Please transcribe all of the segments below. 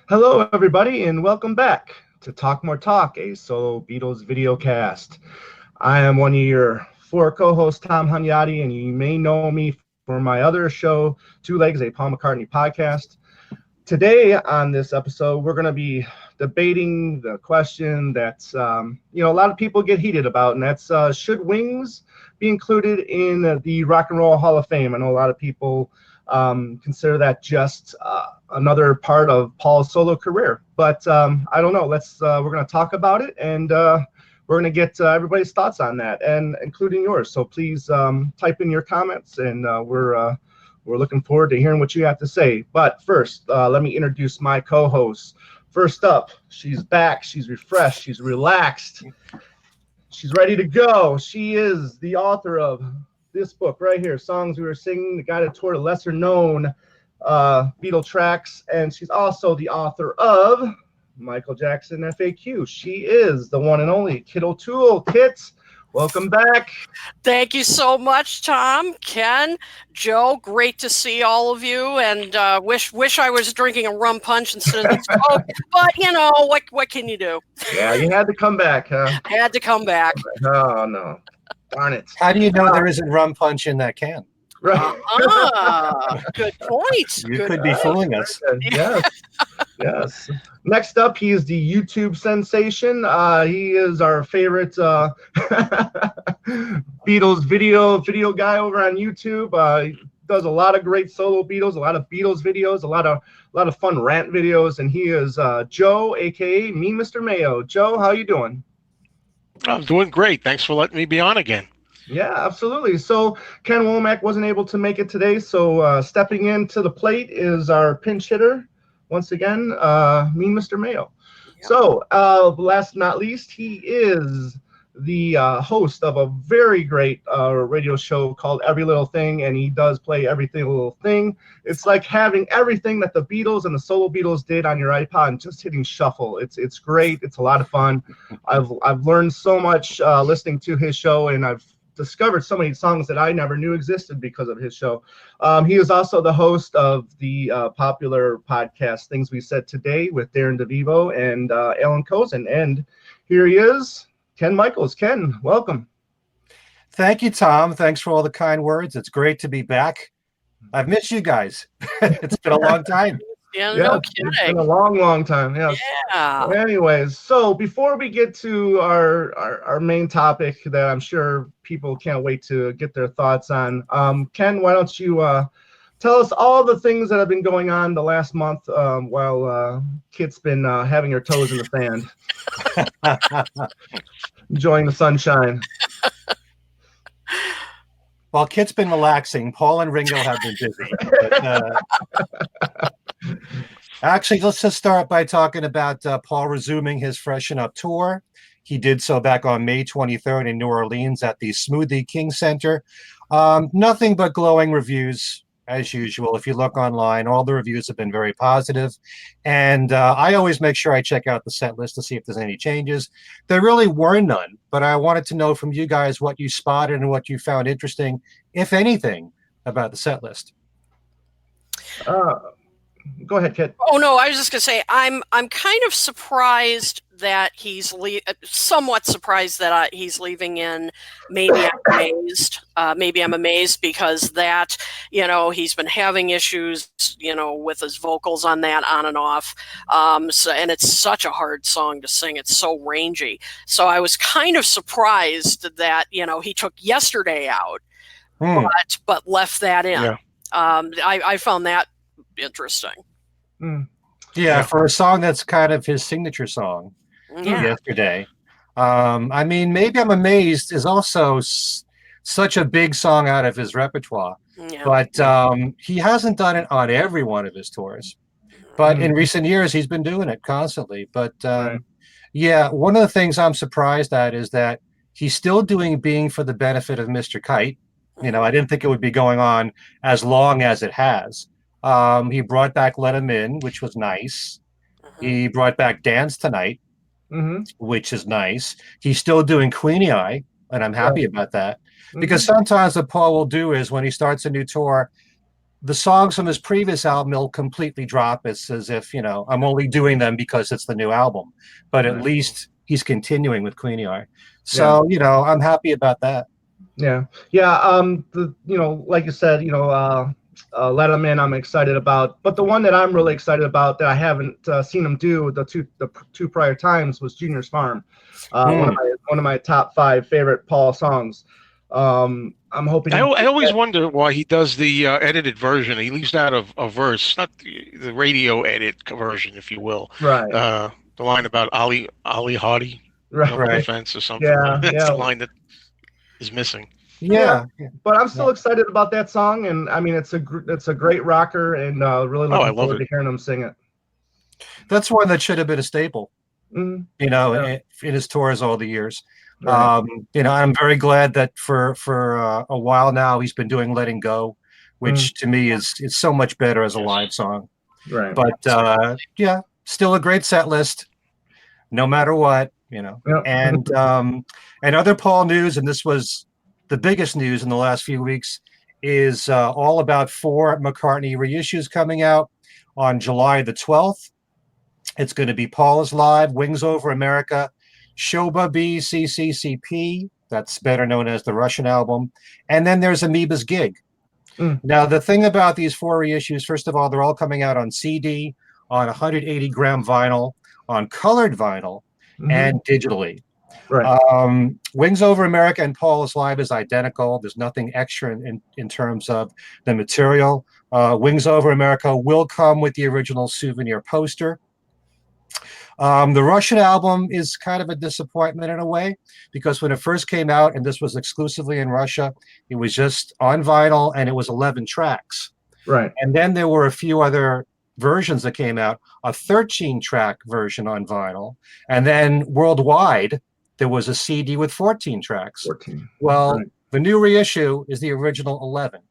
Hello, everybody, and welcome back to Talk More Talk, a solo Beatles video cast. I am one of your four co-hosts, Tom Hunyady, and you may know me for my other show, Two Legs, a Paul McCartney podcast. Today on this episode, we're going to be debating the question that's, a lot of people get heated about, and that's should Wings be included in the Rock and Roll Hall of Fame? I know a lot of people consider that just another part of Paul's solo career, but I don't know. We're going to talk about it, and we're going to get everybody's thoughts on that, and including yours. So please type in your comments, and we're looking forward to hearing what you have to say. But first, let me introduce my co-host. First up, she's back. She's refreshed. She's relaxed. She's ready to go. She is the author of this book right here, Songs We Were Singing, the guided tour to lesser known Beatle tracks, and she's also the author of Michael Jackson FAQ. She is the one and only Kit O'Toole. Kit, welcome back. Thank you so much, Tom, Ken, Joe. Great to see all of you, and wish I was drinking a rum punch instead of this Coke. But what can you do? Yeah, you had to come back, huh? I had to come back. Oh no, darn it! How do you know there isn't rum punch in that can? Right. Good point. You could be fooling us. Yes. Next up, he is the YouTube sensation. He is our favorite Beatles video guy over on YouTube. He does a lot of great solo Beatles, a lot of Beatles videos, a lot of fun rant videos, and he is Joe, aka Me, Mr. Mayo. Joe, how you doing? I'm doing great. Thanks for letting me be on again. Yeah, absolutely. So Ken Womack wasn't able to make it today, so stepping into the plate is our pinch hitter, once again, me, Mr. Mayo. Yep. So last but not least, he is the host of a very great radio show called Every Little Thing, and he does play every little thing. It's like having everything that the Beatles and the solo Beatles did on your iPod and just hitting shuffle. It's great. It's a lot of fun. I've learned so much listening to his show, and I've discovered so many songs that I never knew existed because of his show. He is also the host of the popular podcast Things We Said Today with Darren DeVivo and Alan Cozen. And here he is, Ken Michaels. Ken, welcome. Thank you, Tom. Thanks for all the kind words. It's great to be back. I've missed you guys. It's been a long time. Yeah, no kidding. It's been a long time. Yes. Yeah. Anyways, so before we get to our main topic that I'm sure people can't wait to get their thoughts on, Ken, why don't you tell us all the things that have been going on the last month while Kit's been having her toes in the sand, enjoying the sunshine. While Kit's been relaxing, Paul and Ringo have been busy. But, actually, let's just start by talking about Paul resuming his Freshen Up tour. He did so back on May 23rd in New Orleans at the Smoothie King Center. Nothing but glowing reviews, as usual. If you look online, all the reviews have been very positive. And I always make sure I check out the set list to see if there's any changes. There really were none, but I wanted to know from you guys what you spotted and what you found interesting, if anything, about the set list. Go ahead, Kit. Oh no, I was just gonna say I'm kind of surprised that he's somewhat surprised that he's leaving in. Maybe I'm amazed because that he's been having issues with his vocals on that on and off. And it's such a hard song to sing. It's so rangy. So I was kind of surprised that he took Yesterday out, but left that in. Yeah. I found that interesting. Yeah, for a song that's kind of his signature song, Yesterday. I mean, Maybe I'm Amazed is also such a big song out of his repertoire, but he hasn't done it on every one of his tours. But in recent years, he's been doing it constantly. But one of the things I'm surprised at is that he's still doing Being for the Benefit of Mr. Kite. I didn't think it would be going on as long as it has. He brought back Let 'Em In, which was nice. He brought back Dance Tonight, which is nice. He's still doing Queenie Eye, and I'm happy about that. Because sometimes what Paul will do is when he starts a new tour, the songs from his previous album will completely drop. It's as if, I'm only doing them because it's the new album. But at least he's continuing with Queenie Eye. So, I'm happy about that. Yeah. Like you said, Let 'Em In, I'm excited about. But the one that I'm really excited about that I haven't seen him do the two prior times was Junior's Farm. One of my top 5 favorite Paul songs. I'm hoping. I always wonder why he does the edited version. He leaves out a verse, not the radio edit version, if you will. Right. The line about Ali Hardy, right. Defense or something. Yeah, That's the line that is missing. Yeah, but I'm still excited about that song, and I mean it's a great rocker, and really looking forward to hearing him sing it. That's one that should have been a staple, in his tours all the years. Right. I'm very glad that for a while now he's been doing "Letting Go," which to me is so much better as a live song. Right. But still a great set list, no matter what, And other Paul news, and this was the biggest news in the last few weeks, is all about 4 McCartney reissues coming out on July the 12th. It's going to be Paul is Live, Wings Over America, Shoba B CCCP, that's better known as the Russian album, and then there's Amoeba's Gig. Now, the thing about these 4 reissues, first of all, they're all coming out on CD, on 180-gram vinyl, on colored vinyl, and digitally. Right. Wings Over America and Paul is Live is identical. There's nothing extra in terms of the material. Wings Over America will come with the original souvenir poster. The Russian album is kind of a disappointment in a way, because when it first came out, and this was exclusively in Russia, it was just on vinyl and it was 11 tracks. Right. And then there were a few other versions that came out, a 13-track version on vinyl, and then worldwide there was a CD with 14 tracks. 14. Well, the new reissue is the original 11.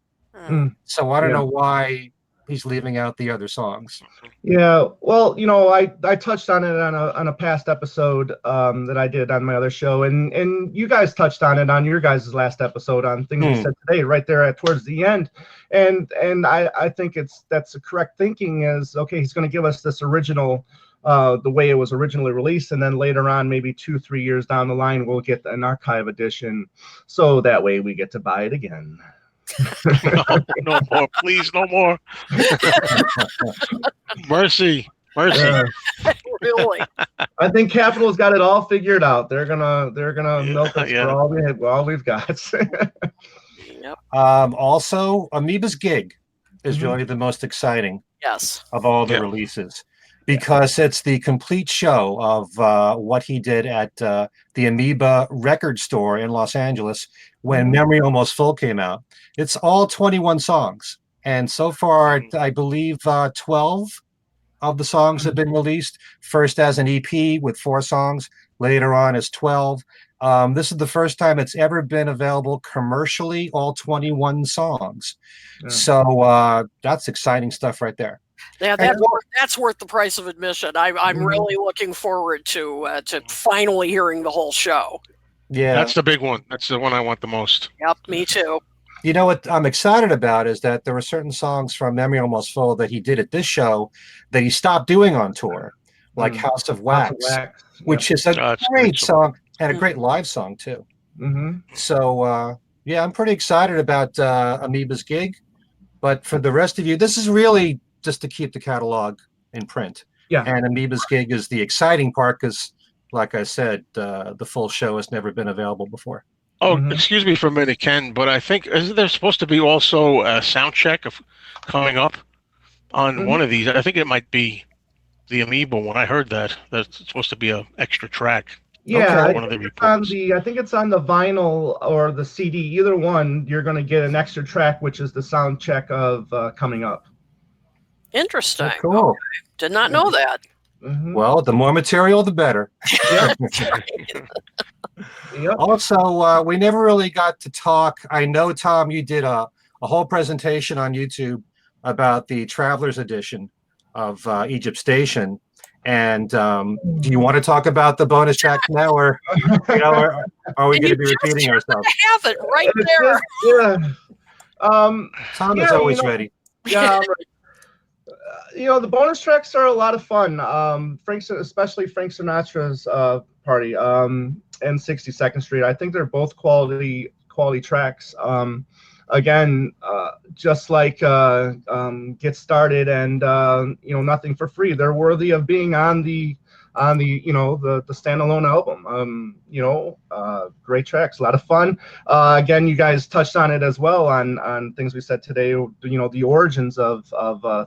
So I don't know why he's leaving out the other songs. Yeah, well, I touched on it on a past episode that I did on my other show, and you guys touched on it on your guys' last episode on things you said today, right there towards the end, and I think that's the correct thinking. Is okay, he's going to give us this original. The way it was originally released, and then later on, maybe 2-3 years down the line, we'll get an archive edition, so that way we get to buy it again. No more, please, no more. Mercy. Really? I think Capitol's got it all figured out. They're gonna milk us for all we've got. Yep. Also, Amoeba's Gig is really the most exciting. Yes. Of all the releases. Because it's the complete show of what he did at the Amoeba record store in Los Angeles when Memory Almost Full came out. It's all 21 songs. And so far, I believe 12 of the songs have been released. First as an EP with 4 songs, later on as 12. This is the first time it's ever been available commercially, all 21 songs. Yeah. So that's exciting stuff right there. Yeah, that's worth the price of admission. I'm really looking forward to finally hearing the whole show. Yeah, that's the big one. That's the one I want the most. Yep, me too. You know what I'm excited about is that there were certain songs from Memory Almost Full that he did at this show that he stopped doing on tour, like House of Wax, which is a great song and a great live song too. So I'm pretty excited about Amoeba's Gig. But for the rest of you, this is really just to keep the catalog in print. Yeah. And Amoeba's Gig is the exciting part because, like I said, the full show has never been available before. Oh, excuse me for a minute, Ken, but I think, isn't there supposed to be also a sound check coming up on one of these? I think it might be the Amoeba one. I heard that. That's supposed to be an extra track. Yeah, I think it's on the vinyl or the CD. Either one, you're going to get an extra track, which is the sound check of Coming Up. Interesting. Oh, cool. Okay. Did not know that. Well, the more material, the better. Also, we never really got to talk. I know, Tom, you did a whole presentation on YouTube about the Traveler's Edition of Egypt Station. And do you want to talk about the bonus track now, or are we going to be repeating ourselves? I have it right there. Yeah. Tom is always ready. Yeah, the bonus tracks are a lot of fun. Especially Frank Sinatra's party and 62nd Street. I think they're both quality tracks. Again, just like Get Started and Nothing for Free, they're worthy of being on the the standalone album. Great tracks, a lot of fun. Again, you guys touched on it as well on things we said today. The origins of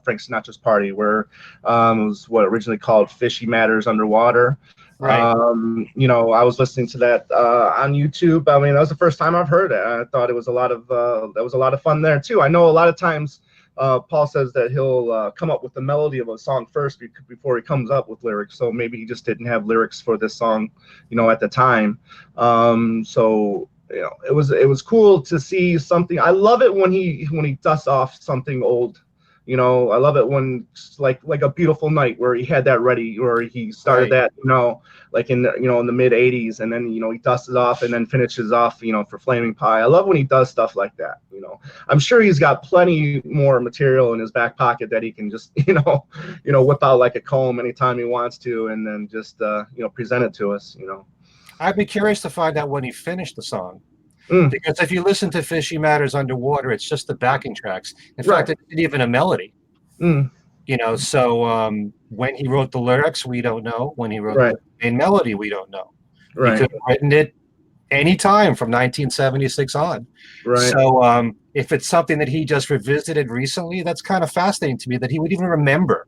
Frank Sinatra's party, where it was what originally called Fishy Matters Underwater. Right. I was listening to that on YouTube. I mean, that was the first time I've heard it. I thought it was a lot of fun there too. I know a lot of times Paul says that he'll come up with the melody of a song first before he comes up with lyrics. So maybe he just didn't have lyrics for this song, at the time. So it was cool to see something. I love it when he dusts off something old. I love it when like A Beautiful Night, where he had that ready, or he started that, like in in the mid '80s, and then he dusts it off and then finishes off, for Flaming Pie. I love when he does stuff like that. I'm sure he's got plenty more material in his back pocket that he can just whip out like a comb anytime he wants to, and then just present it to us. I'd be curious to find out when he finished the song. Because if you listen to Fishy Matters Underwater, it's just the backing tracks. In fact, it's not even a melody. So when he wrote the lyrics, we don't know. When he wrote the main melody, we don't know. He could have written it any time from 1976 on. So if it's something that he just revisited recently, that's kind of fascinating to me that he would even remember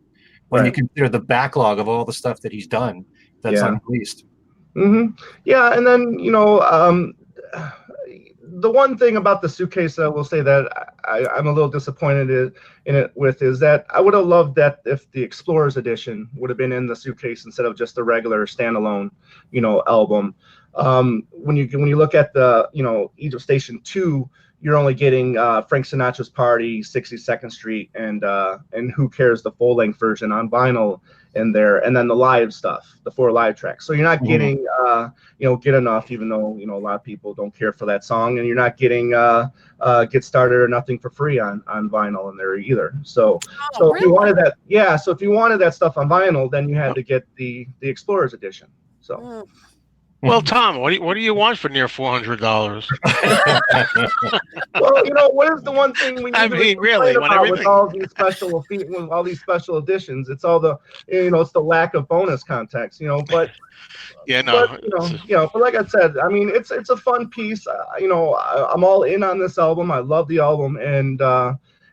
when you consider the backlog of all the stuff that he's done that's unreleased. Yeah, and then the one thing about the suitcase I will say that I'm a little disappointed in it with is that I would have loved that if the Explorers edition would have been in the suitcase instead of just the regular standalone, album. When you look at the Egypt Station 2, you're only getting Frank Sinatra's Party, 62nd Street, and Who Cares, the full length version on vinyl in there, and then the live stuff, the 4 live tracks. So you're not getting Get Enough, even though a lot of people don't care for that song, and you're not getting Get Started or Nothing for Free on vinyl in there either. So if you wanted that, so if you wanted that stuff on vinyl, then you had to get the Explorers edition. So. Well, Tom, what do you want for near $400? Well, what is the one thing we need really, when everything with all these special editions? It's all the it's the lack of bonus context, but but like I said, I mean, it's a fun piece. I'm all in on this album. I love the album, and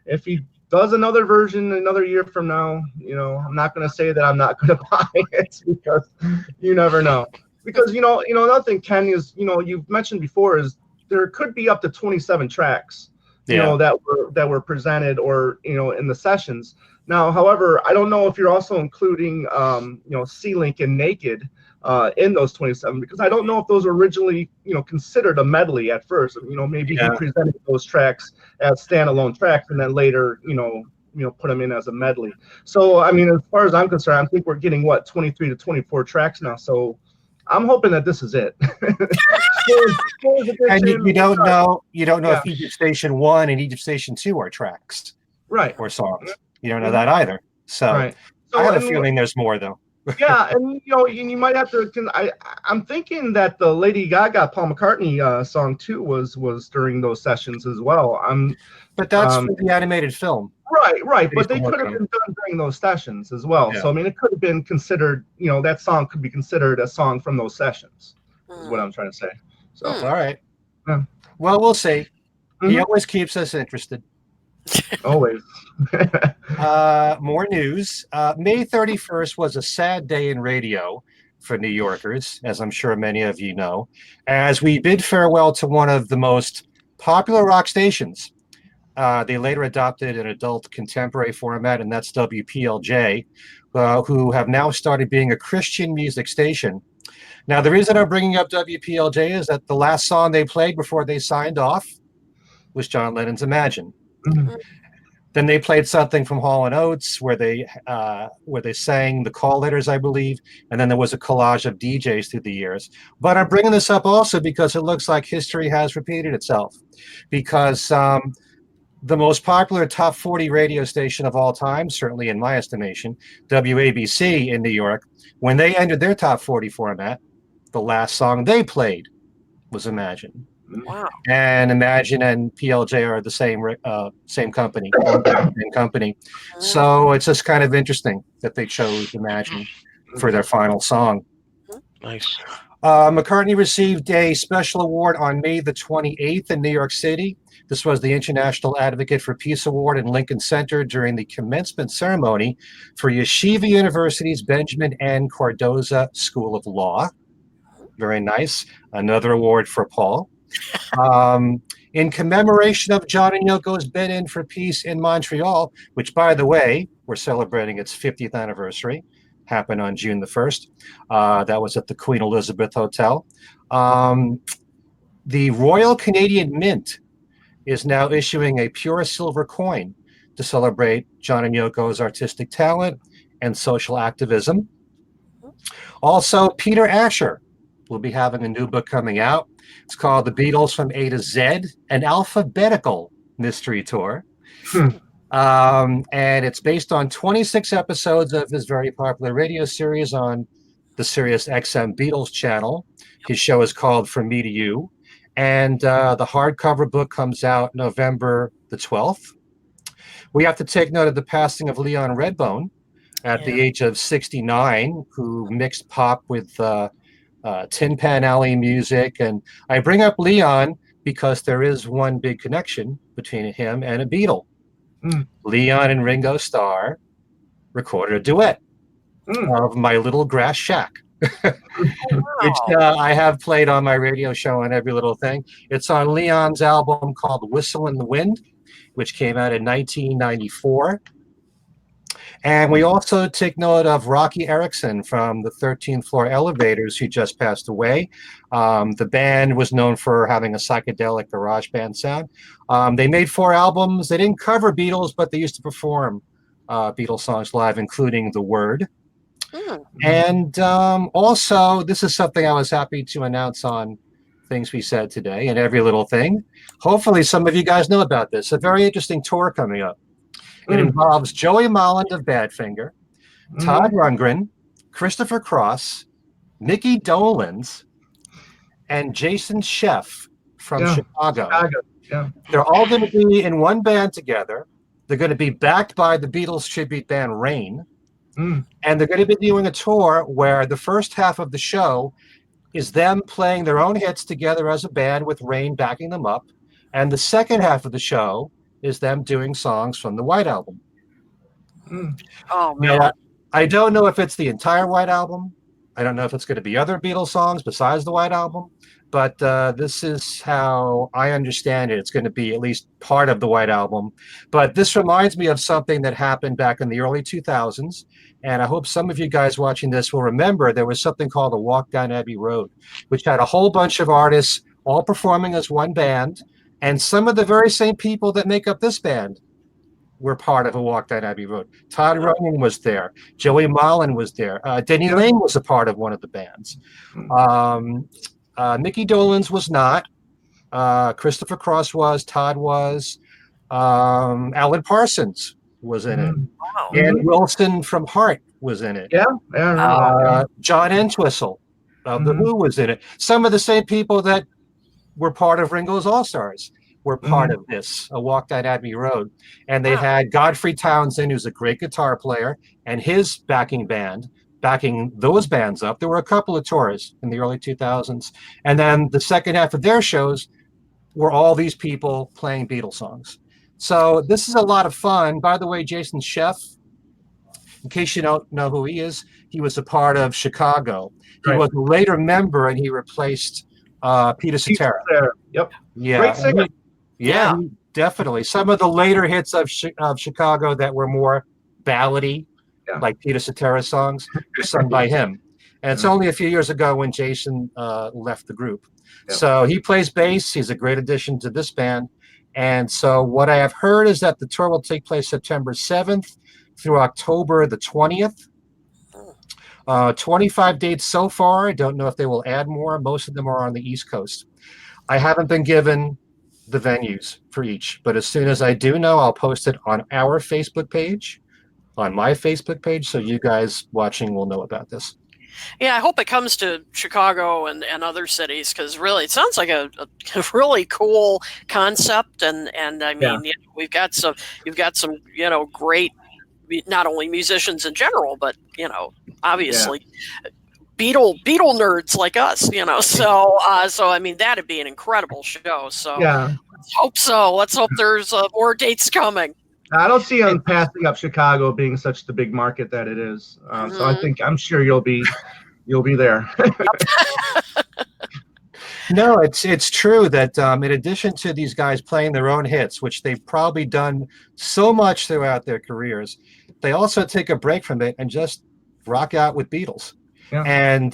if he does another version another year from now, I'm not going to say that I'm not going to buy it, because you never know. Because another thing, Ken, is you've mentioned before, is there could be up to 27 tracks that were presented or in the sessions. Now, however, I don't know if you're also including C-Link and Naked in those 27, because I don't know if those were originally considered a medley at first. Maybe he presented those tracks as standalone tracks and then later put them in as a medley. So I mean, as far as I'm concerned, I think we're getting 23 to 24 tracks now. So I'm hoping that this is it. And you don't know if Egypt Station 1 and Egypt Station 2 are tracks, or songs. You don't know that either. So I have a feeling there's more, though. And you might have to. I'm thinking that the Lady Gaga Paul McCartney song too was during those sessions as well. But that's for the animated film. Right. But they could have been done during those sessions as well. Yeah. So I mean, it could have been considered. That song could be considered a song from those sessions. Is what I'm trying to say. So all right. Yeah. Well, we'll see. He always keeps us interested. Always. More news. May 31st was a sad day in radio for New Yorkers, as I'm sure many of you know, as we bid farewell to one of the most popular rock stations. They later adopted an adult contemporary format, and that's WPLJ, who have now started being a Christian music station. Now, the reason I'm bringing up WPLJ is that the last song they played before they signed off was John Lennon's Imagine. Mm-hmm. Then they played something from Hall & Oates where they sang the call letters, I believe, and then there was a collage of DJs through the years. But I'm bringing this up also because it looks like history has repeated itself, because the most popular top 40 radio station of all time, certainly in my estimation, WABC in New York, when they entered their top 40 format, the last song they played was Imagine. Wow. And Imagine and PLJ are the same company, owned by the same company. So it's just kind of interesting that they chose Imagine for their final song. Nice. McCartney received a special award on May the 28th in New York City. This was the International Advocate for Peace Award in Lincoln Center during the commencement ceremony for Yeshiva University's Benjamin N. Cardoza School of Law. Very nice. Another award for Paul. In commemoration of John and Yoko's bid-in for peace in Montreal, which, by the way, we're celebrating its 50th anniversary, happened on June the 1st. That was at the Queen Elizabeth Hotel. The Royal Canadian Mint is now issuing a pure silver coin to celebrate John and Yoko's artistic talent and social activism. Also, Peter Asher will be having a new book coming out. It's called The Beatles from A to Z, an alphabetical mystery tour. And it's based on 26 episodes of his very popular radio series on the Sirius XM Beatles channel. His show is called From Me to You. And the hardcover book comes out November the 12th. We have to take note of the passing of Leon Redbone at the age of 69, who mixed pop with Tin Pan Alley music. And I bring up Leon because there is one big connection between him and a Beatle. Leon and Ringo Starr recorded a duet of My Little Grass Shack, which I have played on my radio show on Every Little Thing. It's on Leon's album called Whistle in the Wind, which came out in 1994. And we also take note of Rocky Erickson from the 13th Floor Elevators, who just passed away. The band was known for having a psychedelic garage band sound. They made 4 albums. They didn't cover Beatles, but they used to perform Beatles songs live, including The Word. And also, this is something I was happy to announce on Things We Said Today and Every Little Thing. Hopefully some of you guys know about this. A very interesting tour coming up. It involves Joey Molland of Badfinger, Todd Rundgren, Christopher Cross, Mickey Dolenz, and Jason Scheff from Chicago. They're all going to be in one band together. They're going to be backed by the Beatles tribute band Rain. And they're going to be doing a tour where the first half of the show is them playing their own hits together as a band with Rain backing them up. And the second half of the show is them doing songs from the White Album. Oh, man. Now, I don't know if it's the entire White Album. I don't know if it's going to be other Beatles songs besides the White Album. But this is how I understand it. It's going to be at least part of the White Album. But this reminds me of something that happened back in the early 2000s. And I hope some of you guys watching this will remember there was something called A Walk Down Abbey Road, which had a whole bunch of artists all performing as one band. And some of the very same people that make up this band were part of A Walk Down Abbey Road. Todd Rundgren was there. Joey Molland was there. Denny Laine was a part of one of the bands. Mickey Dolenz was not. Christopher Cross was. Todd was. Alan Parsons was in it. Wow. And Wilson from Heart was in it. John Entwistle of The Who was in it. Some of the same people that were part of Ringo's All-Stars were part of this, A Walk Down Abbey Road. And they had Godfrey Townsend, who's a great guitar player, and his backing band, backing those bands up. There were a couple of tours in the early 2000s. And then the second half of their shows were all these people playing Beatles songs. So this is a lot of fun. By the way, Jason Scheff, in case you don't know who he is, he was a part of Chicago. He was a later member, and he replaced Peter Cetera. Yep. Yeah. Great singer. Yeah, definitely. Some of the later hits of Chicago that were more ballady, like Peter Cetera's songs, were sung by him. And it's only a few years ago when Jason left the group. So he plays bass. He's a great addition to this band. And so what I have heard is that the tour will take place September 7th through October the 20th. 25 dates so far. I don't know if they will add more. Most of them are on the East Coast. I haven't been given the venues for each. But as soon as I do know, I'll post it on our Facebook page, on my Facebook page, so you guys watching will know about this. Yeah, I hope it comes to Chicago and other cities, because really it sounds like a really cool concept, and I mean, you know, you've got some great, not only musicians in general, but obviously Beatle nerds like us, so I mean, that'd be an incredible show. So let's hope so. Let's hope there's more dates coming. I don't see them passing up Chicago being such the big market that it is. So I'm sure you'll be there. No, it's true that in addition to these guys playing their own hits, which they've probably done so much throughout their careers, they also take a break from it and just rock out with Beatles. Yeah. And,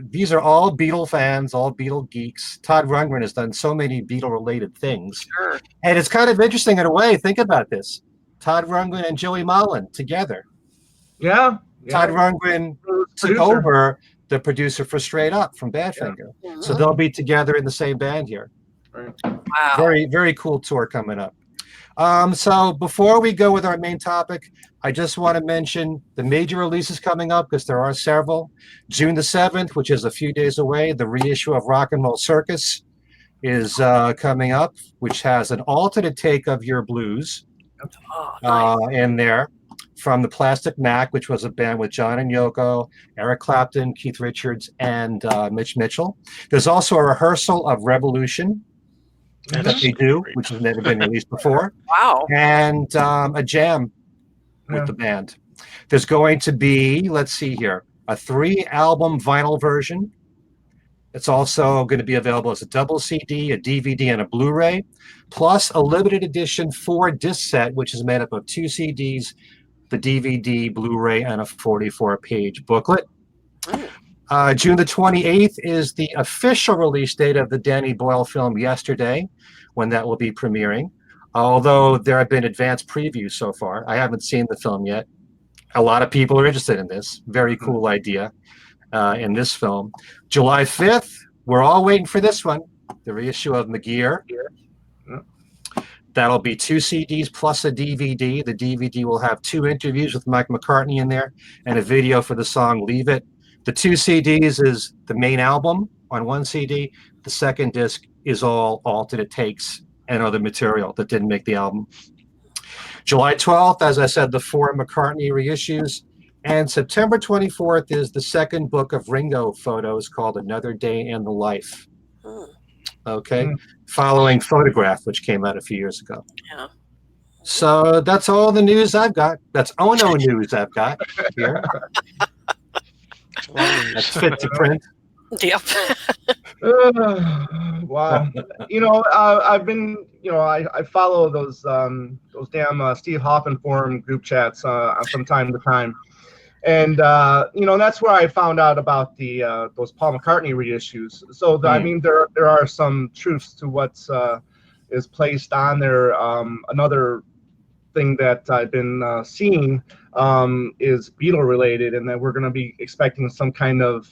these are all Beatle fans, all Beatle geeks. Todd Rundgren has done so many Beatle-related things. Sure. And it's kind of interesting in a way. Think about this. Todd Rundgren and Joey Molland together. Yeah. Todd Rundgren took over the producer for Straight Up from Badfinger. Yeah. So they'll be together in the same band here. Wow. Very, very cool tour coming up. So before we go with our main topic, I just want to mention the major releases coming up, because there are several. June the 7th, which is a few days away, the reissue of Rock and Roll Circus is coming up, which has an alternate take of Your Blues in there from the Plastic Mac, which was a band with John and Yoko, Eric Clapton, Keith Richards, and Mitch Mitchell. There's also a rehearsal of Revolution that they do, which has never been released before. Wow. And a jam with the band. There's going to be, let's see here, a 3-album vinyl version. It's also going to be available as a double CD, a DVD, and a Blu-ray, plus a limited edition 4-disc set, which is made up of 2 CDs, the DVD, Blu-ray, and a 44-page booklet. June the 28th is the official release date of the Danny Boyle film Yesterday, when that will be premiering. Although there have been advanced previews so far. I haven't seen the film yet. A lot of people are interested in this. Very cool idea in this film. July 5th, we're all waiting for this one, the reissue of McGear. That'll be 2 CDs plus a DVD. The DVD will have 2 interviews with Mike McCartney in there and a video for the song Leave It. The 2 CDs is the main album on 1 CD. The second disc is all alternate takes and other material that didn't make the album. July 12th, as I said, the 4 McCartney reissues. And September 24th is the second book of Ringo photos called Another Day in the Life. Okay. Following Photograph, which came out a few years ago. Yeah. So that's all the news I've got. That's Ono news I've got here. That's fit to print. Yep. Wow. I've been, I follow those damn Steve Hoffman forum group chats from time to time. And, that's where I found out about those Paul McCartney reissues. So, I mean, there are some truths to what is placed on there. Another thing that I've been seeing is Beatle related, and that we're going to be expecting some kind of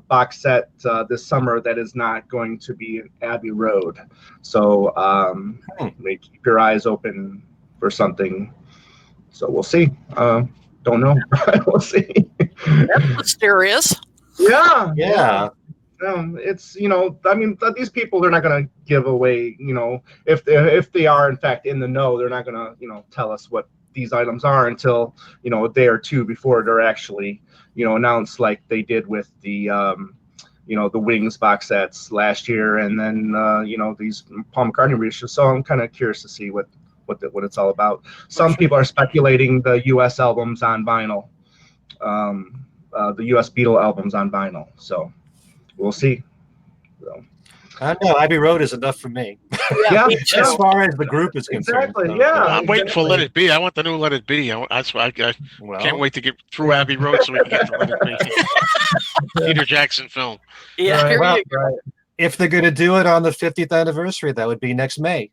box set this summer that is not going to be Abbey Road. So maybe keep your eyes open for something. So we'll see. Don't know. We'll see. That's mysterious. Yeah. It's, I mean, these people, they're not going to give away, if they are in fact in the know, they're not going to, tell us what these items are until, a day or two before they're actually, announced, like they did with the, the Wings box sets last year, and then, these Paul McCartney reissues. So I'm kind of curious to see what it's all about. Some people are speculating the U.S. albums on vinyl, the U.S. Beatle albums on vinyl. So we'll see. So. I don't know. Abbey Road is enough for me. Yeah, as far as the group is concerned. Exactly. So. Yeah. I'm waiting for Let It Be. I want the new Let It Be. That's why I can't wait to get through Abbey Road so we can get to Let It Be. Peter Jackson film. Yeah. Right. If they're going to do it on the 50th anniversary, that would be next May.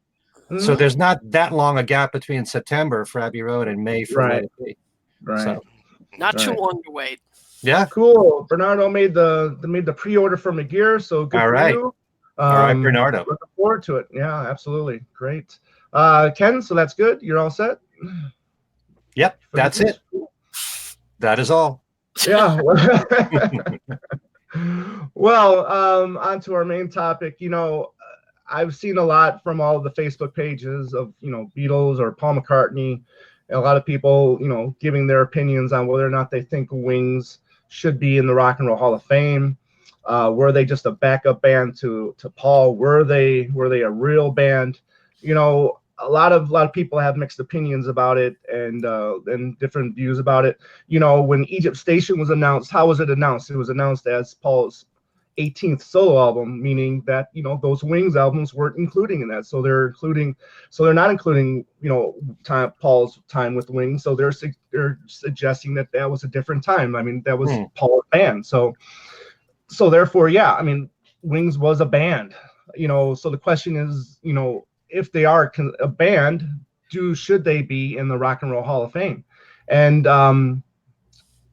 So there's not that long a gap between September for Abbey Road and May for Let It Be. Right. So, Not too long to wait. Yeah. Cool. Bernardo made the pre-order for McGear, so good for you. All right, Bernardo. Looking forward to it. Yeah, absolutely. Great. Ken, so that's good. You're all set? Yep, that's it. That is all. Yeah. Well, on to our main topic. I've seen a lot from all the Facebook pages of, Beatles or Paul McCartney, and a lot of people, giving their opinions on whether or not they think Wings should be in the Rock and Roll Hall of Fame. Were they just a backup band to Paul? Were they a real band? A lot of people have mixed opinions about it and different views about it. When Egypt Station was announced, how was it announced? It was announced as Paul's 18th solo album, meaning that those Wings albums weren't including in that. So they're not including Paul's time with Wings. So they're suggesting that was a different time. I mean, that was Paul's band. So therefore, yeah, I mean, Wings was a band. So the question is, if they are a band, should they be in the Rock and Roll Hall of Fame? And I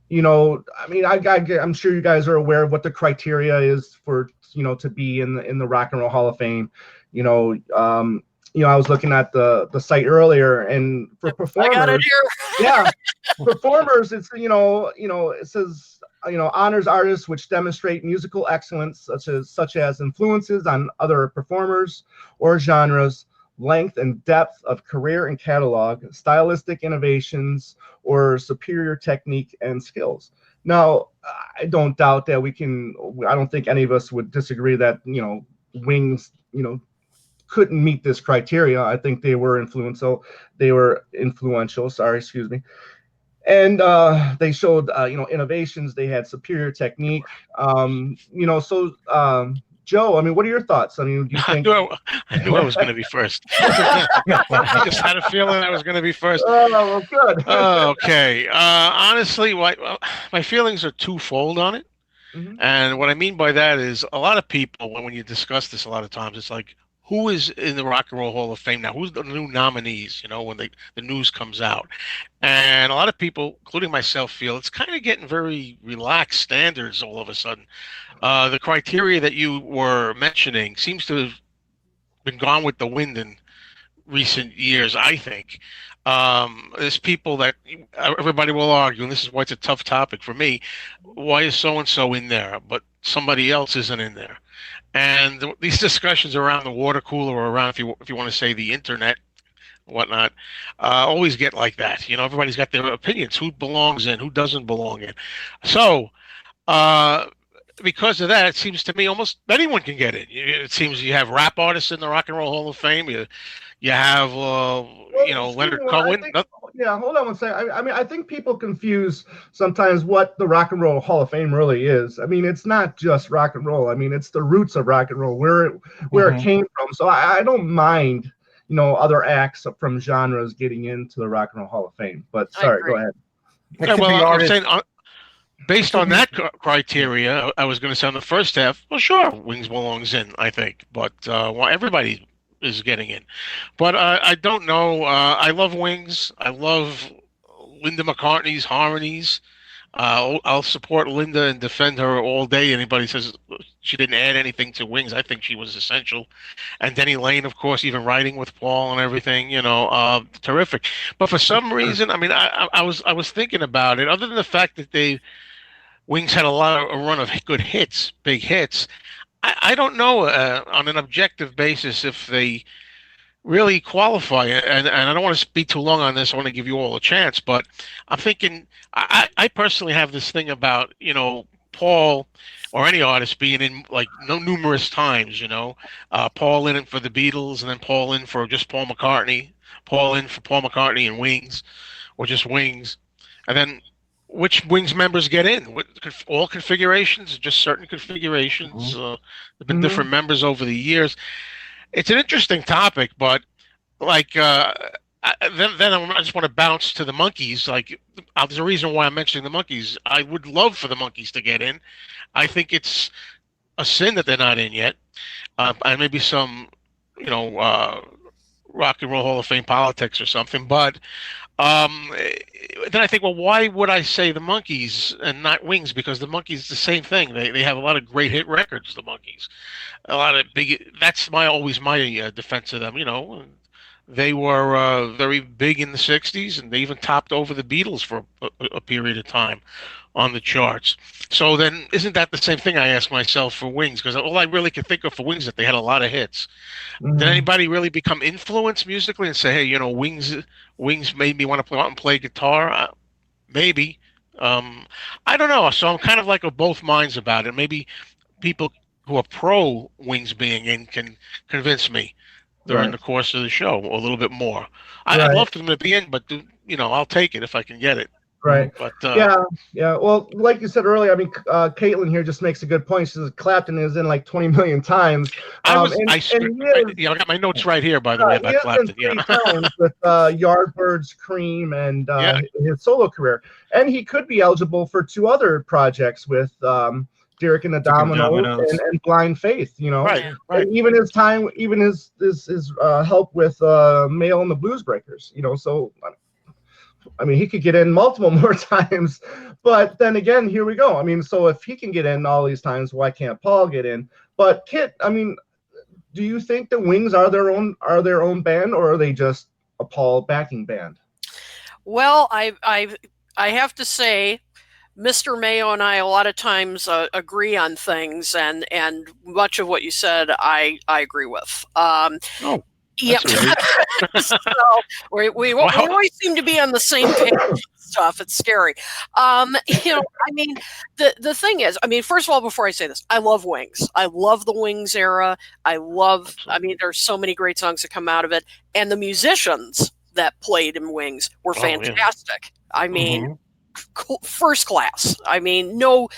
mean, I'm sure you guys are aware of what the criteria is for to be in the Rock and Roll Hall of Fame. I was looking at the site earlier, and for performers, I got it here. yeah, performers, it's it says honors artists which demonstrate musical excellence, such as influences on other performers or genres, length and depth of career and catalog, stylistic innovations, or superior technique and skills. Now, I don't doubt that I don't think any of us would disagree that, Wings, couldn't meet this criteria. I think they were influential. Sorry, excuse me. And they showed, innovations. They had superior technique. Joe, I mean, what are your thoughts? I mean, do you think... I knew I was going to be first. I just had a feeling I was going to be first. Oh, well, good. Okay. Honestly, my feelings are twofold on it. Mm-hmm. And what I mean by that is a lot of people, when you discuss this a lot of times, it's like, who is in the Rock and Roll Hall of Fame now? Who's the new nominees, when the news comes out? And a lot of people, including myself, feel it's kind of getting very relaxed standards all of a sudden. The criteria that you were mentioning seems to have been gone with the wind in recent years, I think. There's people that everybody will argue, and this is why it's a tough topic for me. Why is so-and-so in there, but somebody else isn't in there? And these discussions around the water cooler or around, if you want to say the internet, whatnot, always get like that. Everybody's got their opinions, who belongs in, who doesn't belong in. So, because of that, it seems to me almost anyone can get in. It seems you have rap artists in the Rock and Roll Hall of Fame. You have, Leonard Cohen. Hold on one second. I mean, I think people confuse sometimes what the Rock and Roll Hall of Fame really is. I mean, it's not just rock and roll. I mean, it's the roots of rock and roll, where it came from. So I don't mind, other acts from genres getting into the Rock and Roll Hall of Fame. But sorry, go ahead. Yeah, well, I'm saying, based on that criteria, I was going to say on the first half, well, sure, Wings belongs in, I think. But everybody is getting in. But I don't know. I love Wings. I love Linda McCartney's harmonies. I'll support Linda and defend her all day. Anybody says she didn't add anything to Wings, I think she was essential. And Denny Lane, of course, even writing with Paul and everything, terrific. But for some reason, I mean, I was thinking about it. Other than the fact that Wings had a run of good hits, big hits. I don't know on an objective basis if they really qualify. And I don't want to speak too long on this. I want to give you all a chance. But I'm thinking, I personally have this thing about, Paul or any artist being in like numerous times, Paul in it for the Beatles and then Paul in for just Paul McCartney, Paul in for Paul McCartney and Wings or just Wings. And then which Wings members get in? All configurations, just certain configurations. There've been different members over the years. It's an interesting topic, but like then I just want to bounce to the Monkees. Like, there's a reason why I'm mentioning the Monkees. I would love for the Monkees to get in. I think it's a sin that they're not in yet, and maybe some Rock and Roll Hall of Fame politics or something. But then I think, well, why would I say the Monkees and not Wings? Because the Monkees, the same thing. They have a lot of great hit records. The Monkees, a lot of big. That's always my defense of them. They were very big in the '60s, and they even topped over the Beatles for a period of time on the charts. So then, isn't that the same thing? I ask myself for Wings, because all I really could think of for Wings is that they had a lot of hits. Mhm. Did anybody really become influenced musically and say, "Hey, Wings made me want to play out and play guitar"? Maybe. I don't know. So I'm kind of like of both minds about it. Maybe people who are pro Wings being in can convince me during the course of the show a little bit more. I'd love for them to be in, but I'll take it if I can get it. Right. But yeah. Well, like you said earlier, I mean, Caitlin here just makes a good point. She says Clapton is in like 20 million times. I got my notes right here, by the way, about Clapton. He has been 3 times with Yardbirds, Cream, and his solo career, and he could be eligible for 2 other projects with Derek and the Dominoes and Blind Faith. Right. And even his time, even his help with Mayo and the Blues Breakers. So. I mean, he could get in multiple more times, but then again, here we go. I mean, so if he can get in all these times, why can't Paul get in? But Kit, I mean, do you think the Wings are their own band, or are they just a Paul backing band? Well, I have to say, Mr. Mayo and I a lot of times agree on things, and much of what you said, I agree with. Yep. So we always seem to be on the same page with stuff. It's scary. I mean, the thing is, I mean, first of all, before I say this, I love Wings. I love the Wings era. I mean, there's so many great songs that come out of it. And the musicians that played in Wings were fantastic. Yeah. I mean, first class. I mean, no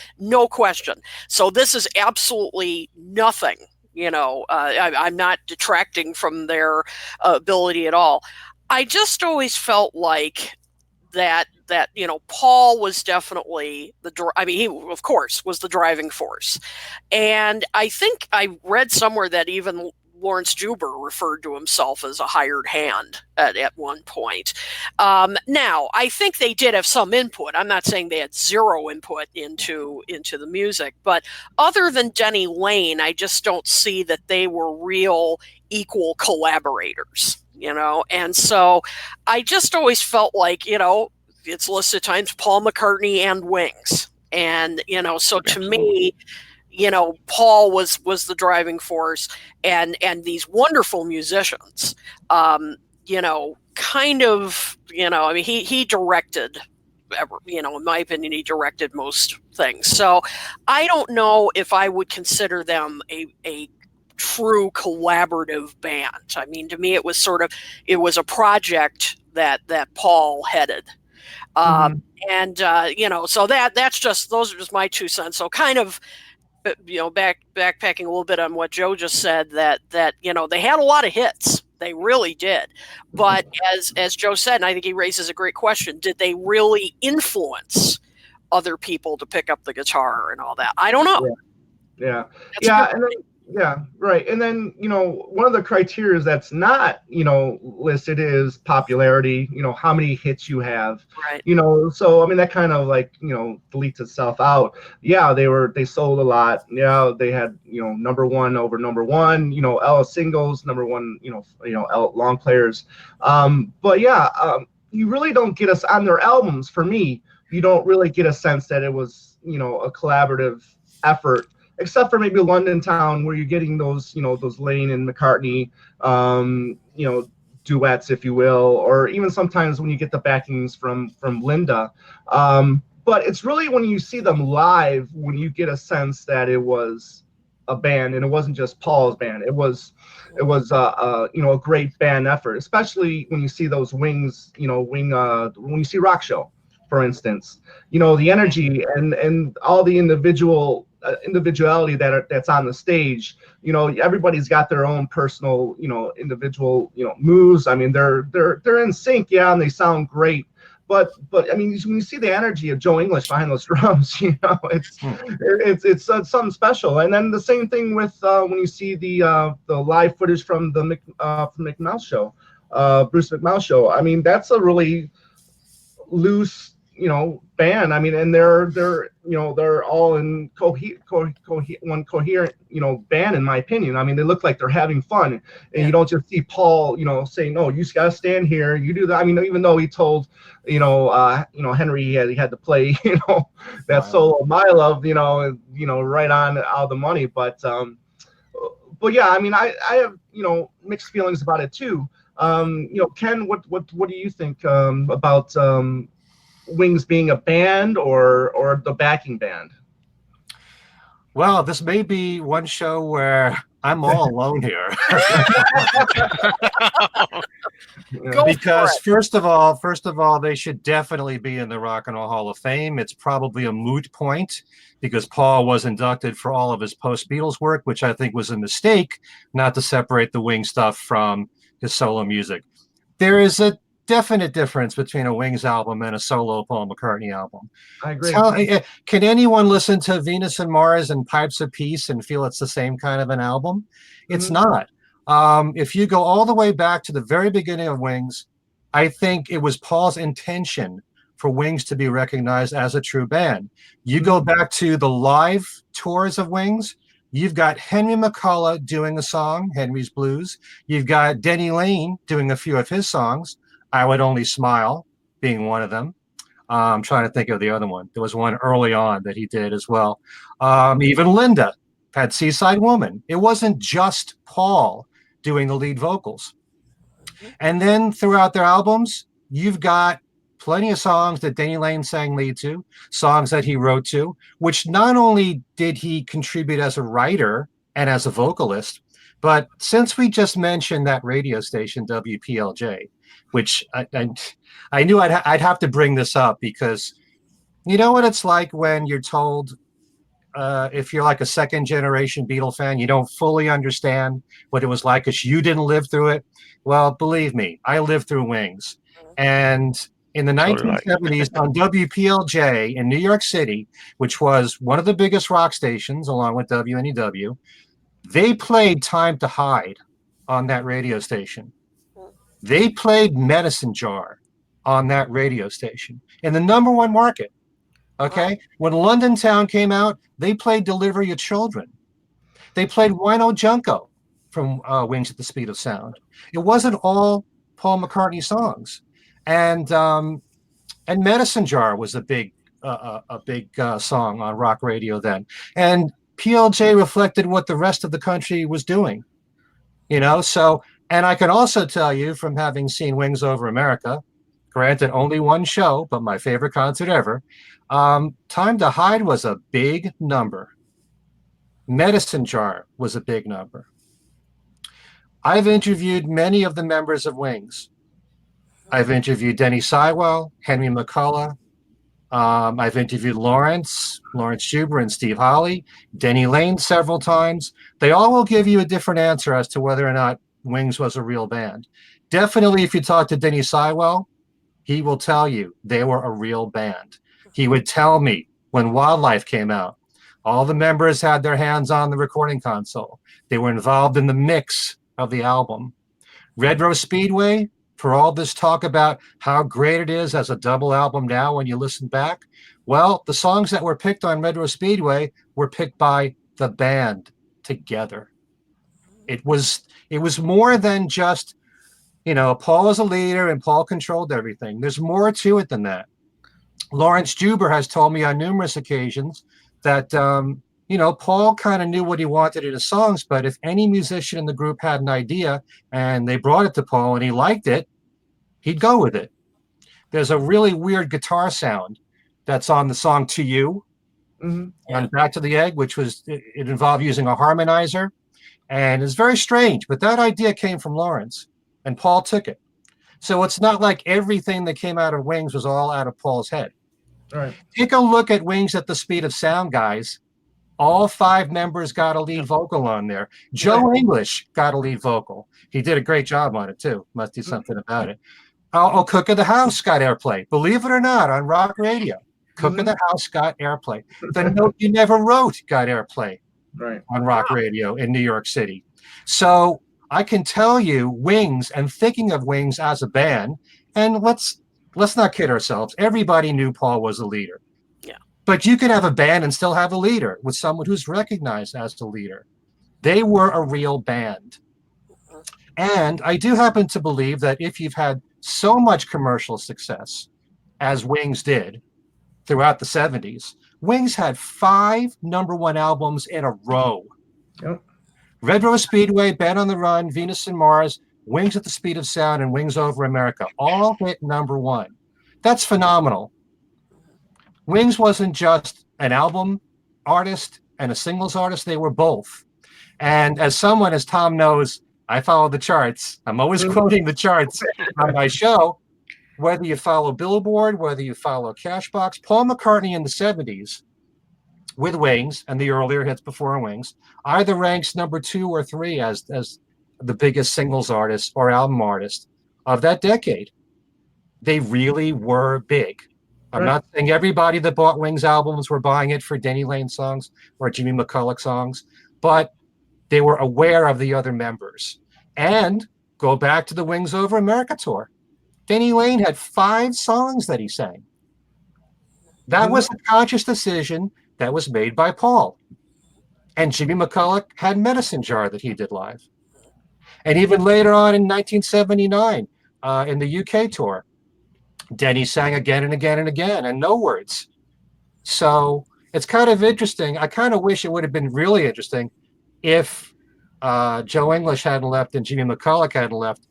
question. So this is absolutely nothing. I'm not detracting from their ability at all. I just always felt like that Paul was definitely he of course was the driving force. And I think I read somewhere that even Lawrence Juber referred to himself as a hired hand at one point. Now, I think they did have some input. I'm not saying they had zero input into the music, but other than Denny Lane, I just don't see that they were real equal collaborators, And so I just always felt like, it's listed times Paul McCartney and Wings. And, so to me, Paul was the driving force, and these wonderful musicians, kind of, I mean, he directed, in my opinion, he directed most things. So I don't know if I would consider them a true collaborative band. I mean, to me, it was a project that Paul headed. And, so those are just my 2 cents. So kind of, backpacking a little bit on what Joe just said, that they had a lot of hits. They really did. But as Joe said, and I think he raises a great question, did they really influence other people to pick up the guitar and all that? I don't know. Yeah. Yeah, right. And then, one of the criteria that's not, listed is popularity, how many hits you have. Right. So, I mean, that kind of like, deletes itself out. Yeah, they sold a lot. Yeah, they had, number 1 over number 1, L singles, number 1, L long players. But yeah, you really don't get us on their albums. For me, you don't really get a sense that it was, a collaborative effort. Except for maybe London Town, where you're getting those, those Lane and McCartney, duets, if you will, or even sometimes when you get the backings from Linda. But it's really when you see them live, when you get a sense that it was a band, and it wasn't just Paul's band. It was a great band effort, especially when you see those Wings, when you see Rock Show, for instance, the energy and all the individuality that's on the stage. Everybody's got their own personal, individual, moves. I mean, they're in sync, and they sound great. But I mean, when you see the energy of Joe English behind those drums, it's something special. And then the same thing with when you see the live footage from the Mickey Mouse show. Bruce McMouse show. I mean, that's a really loose, band. I mean, and they're all in one coherent, band in my opinion. I mean, they look like they're having fun, and you don't just see Paul, saying, "No, you just gotta stand here. You do that." I mean, even though he told, Henry he had to play, that solo "My Love," right on out of the money. But yeah, I mean, I have mixed feelings about it too. Ken, what do you think about Wings being a band or the backing band? Well, this may be one show where I'm all alone here. Because first of all, they should definitely be in the Rock and Roll Hall of Fame. It's probably a moot point because Paul was inducted for all of his post-Beatles work, which I think was a mistake not to separate the Wings stuff from his solo music. There is a definite difference between a Wings album and a solo Paul McCartney album. I agree. Can anyone listen to Venus and Mars and Pipes of Peace and feel it's the same kind of an album? It's not. If you go all the way back to the very beginning of Wings, I think it was Paul's intention for Wings to be recognized as a true band. You go back to the live tours of Wings, you've got Henry McCullough doing a song, Henry's Blues. You've got Denny Lane doing a few of his songs, I Would Only Smile being one of them. I'm trying to think of the other one. There was one early on that he did as well. Even Linda had Seaside Woman. It wasn't just Paul doing the lead vocals. And then throughout their albums, you've got plenty of songs that Denny Lane sang lead to, songs that he wrote to, which not only did he contribute as a writer and as a vocalist, but since we just mentioned that radio station, WPLJ, which I knew I'd have to bring this up because you know what it's like when you're told, if you're like a second generation Beatle fan, you don't fully understand what it was like because you didn't live through it. Well, believe me, I lived through Wings. And in the 1970s on WPLJ in New York City, which was one of the biggest rock stations along with WNEW, they played Time to Hide on that radio station. They played Medicine Jar on that radio station in the #1 market. Okay. When London Town came out, they played Deliver Your Children. They played Wino Junko from Wings at the Speed of Sound. It wasn't all Paul McCartney songs. And Medicine Jar was a big song on rock radio then. And PLJ reflected what the rest of the country was doing, so, and I can also tell you from having seen Wings Over America, granted only one show, but my favorite concert ever, Time to Hide was a big number. Medicine Jar was a big number. I've interviewed many of the members of Wings. I've interviewed Denny Seiwell, Henry McCullough. I've interviewed Lawrence Juber and Steve Holley, Denny Lane several times. They all will give you a different answer as to whether or not Wings was a real band. Definitely, if you talk to Denny Seiwell, he will tell you they were a real band. He would tell me when Wildlife came out, all the members had their hands on the recording console. They were involved in the mix of the album. Red Rose Speedway, for all this talk about how great it is as a double album now when you listen back, well, the songs that were picked on Red Rose Speedway were picked by the band together. It was more than just, Paul is a leader and Paul controlled everything. There's more to it than that. Lawrence Juber has told me on numerous occasions that, Paul kind of knew what he wanted in his songs, but if any musician in the group had an idea and they brought it to Paul and he liked it, he'd go with it. There's a really weird guitar sound that's on the song To You on Back to the Egg, which it involved using a harmonizer. And it's very strange, but that idea came from Lawrence and Paul took it. So it's not like everything that came out of Wings was all out of Paul's head. All right. Take a look at Wings at the Speed of Sound, guys. All 5 members got a lead vocal on there. Joe English got a lead vocal. He did a great job on it, too. Must do something about it. Cook of the House got airplay. Believe it or not, on rock radio. Cook of the House got airplay. The Note You Never Wrote got airplay on rock radio in New York City. So I can tell you Wings and thinking of Wings as a band, and let's not kid ourselves. Everybody knew Paul was a leader. Yeah. But you can have a band and still have a leader with someone who's recognized as the leader. They were a real band. And I do happen to believe that if you've had so much commercial success as Wings did throughout the 70s, Wings had 5 #1 albums in a row. Yep. Red Rose Speedway, Band on the Run, Venus and Mars, Wings at the Speed of Sound, and Wings Over America all hit #1. That's phenomenal. Wings wasn't just an album artist and a singles artist, they were both. And as someone, as Tom knows, I follow the charts. I'm always quoting the charts on my show. Whether you follow Billboard, whether you follow Cashbox, Paul McCartney in the 70s with Wings and the earlier hits before Wings either ranks #2 or 3 as the biggest singles artist or album artist of that decade. They really were big. I'm not saying everybody that bought Wings albums were buying it for Denny Lane songs or Jimmy McCulloch songs, but they were aware of the other members. And go back to the Wings Over America tour. Denny Lane had 5 songs that he sang. That was a conscious decision that was made by Paul. And Jimmy McCulloch had Medicine Jar that he did live. And even later on in 1979, in the UK tour, Denny sang Again and Again and Again, and no words. So it's kind of interesting. I kind of wish it would have been really interesting if Joe English hadn't left and Jimmy McCulloch hadn't left,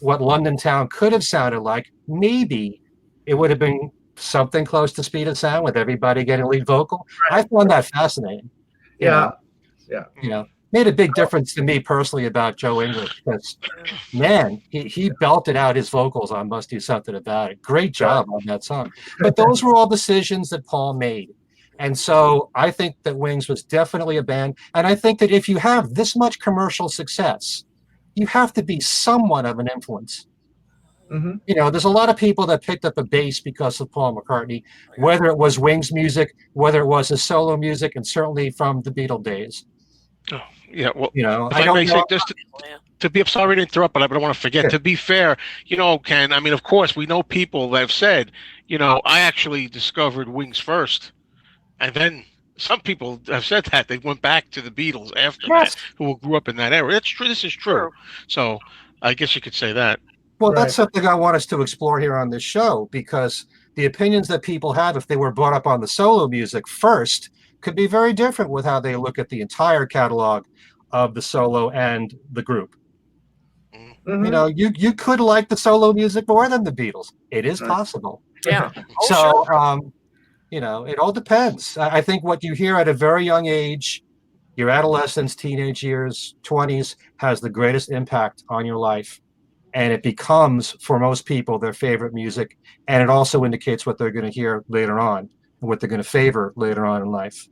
what London Town could have sounded like. Maybe it would have been something close to Speed of Sound with everybody getting lead vocal. I found that fascinating. You know, made a big difference to me personally about Joe English because, man, he belted out his vocals on Must Do Something About It. Great job on that song. But those were all decisions that Paul made. And so I think that Wings was definitely a band. And I think that if you have this much commercial success, you have to be somewhat of an influence. You know, there's a lot of people that picked up a bass because of Paul McCartney, whether it was Wings music, whether it was his solo music, and certainly from the Beatles days. Oh, yeah, well, you know, if I may say just to be, I'm sorry to interrupt, but I don't want to forget. To be fair, you know, Ken, I mean, of course, we know people that have said, you know, I actually discovered Wings first, and then some people have said that they went back to the Beatles after that, who grew up in that era. That's true. This is true. So I guess you could say that. Well, that's something I want us to explore here on this show, because the opinions that people have if they were brought up on the solo music first could be very different with how they look at the entire catalog of the solo and the group. You know, you could like the solo music more than the Beatles. It is possible. Yeah. So, you know, it all depends. I think what you hear at a very young age, your adolescence, teenage years, 20s, has the greatest impact on your life. And it becomes, for most people, their favorite music. And it also indicates what they're going to hear later on and what they're going to favor later on in life.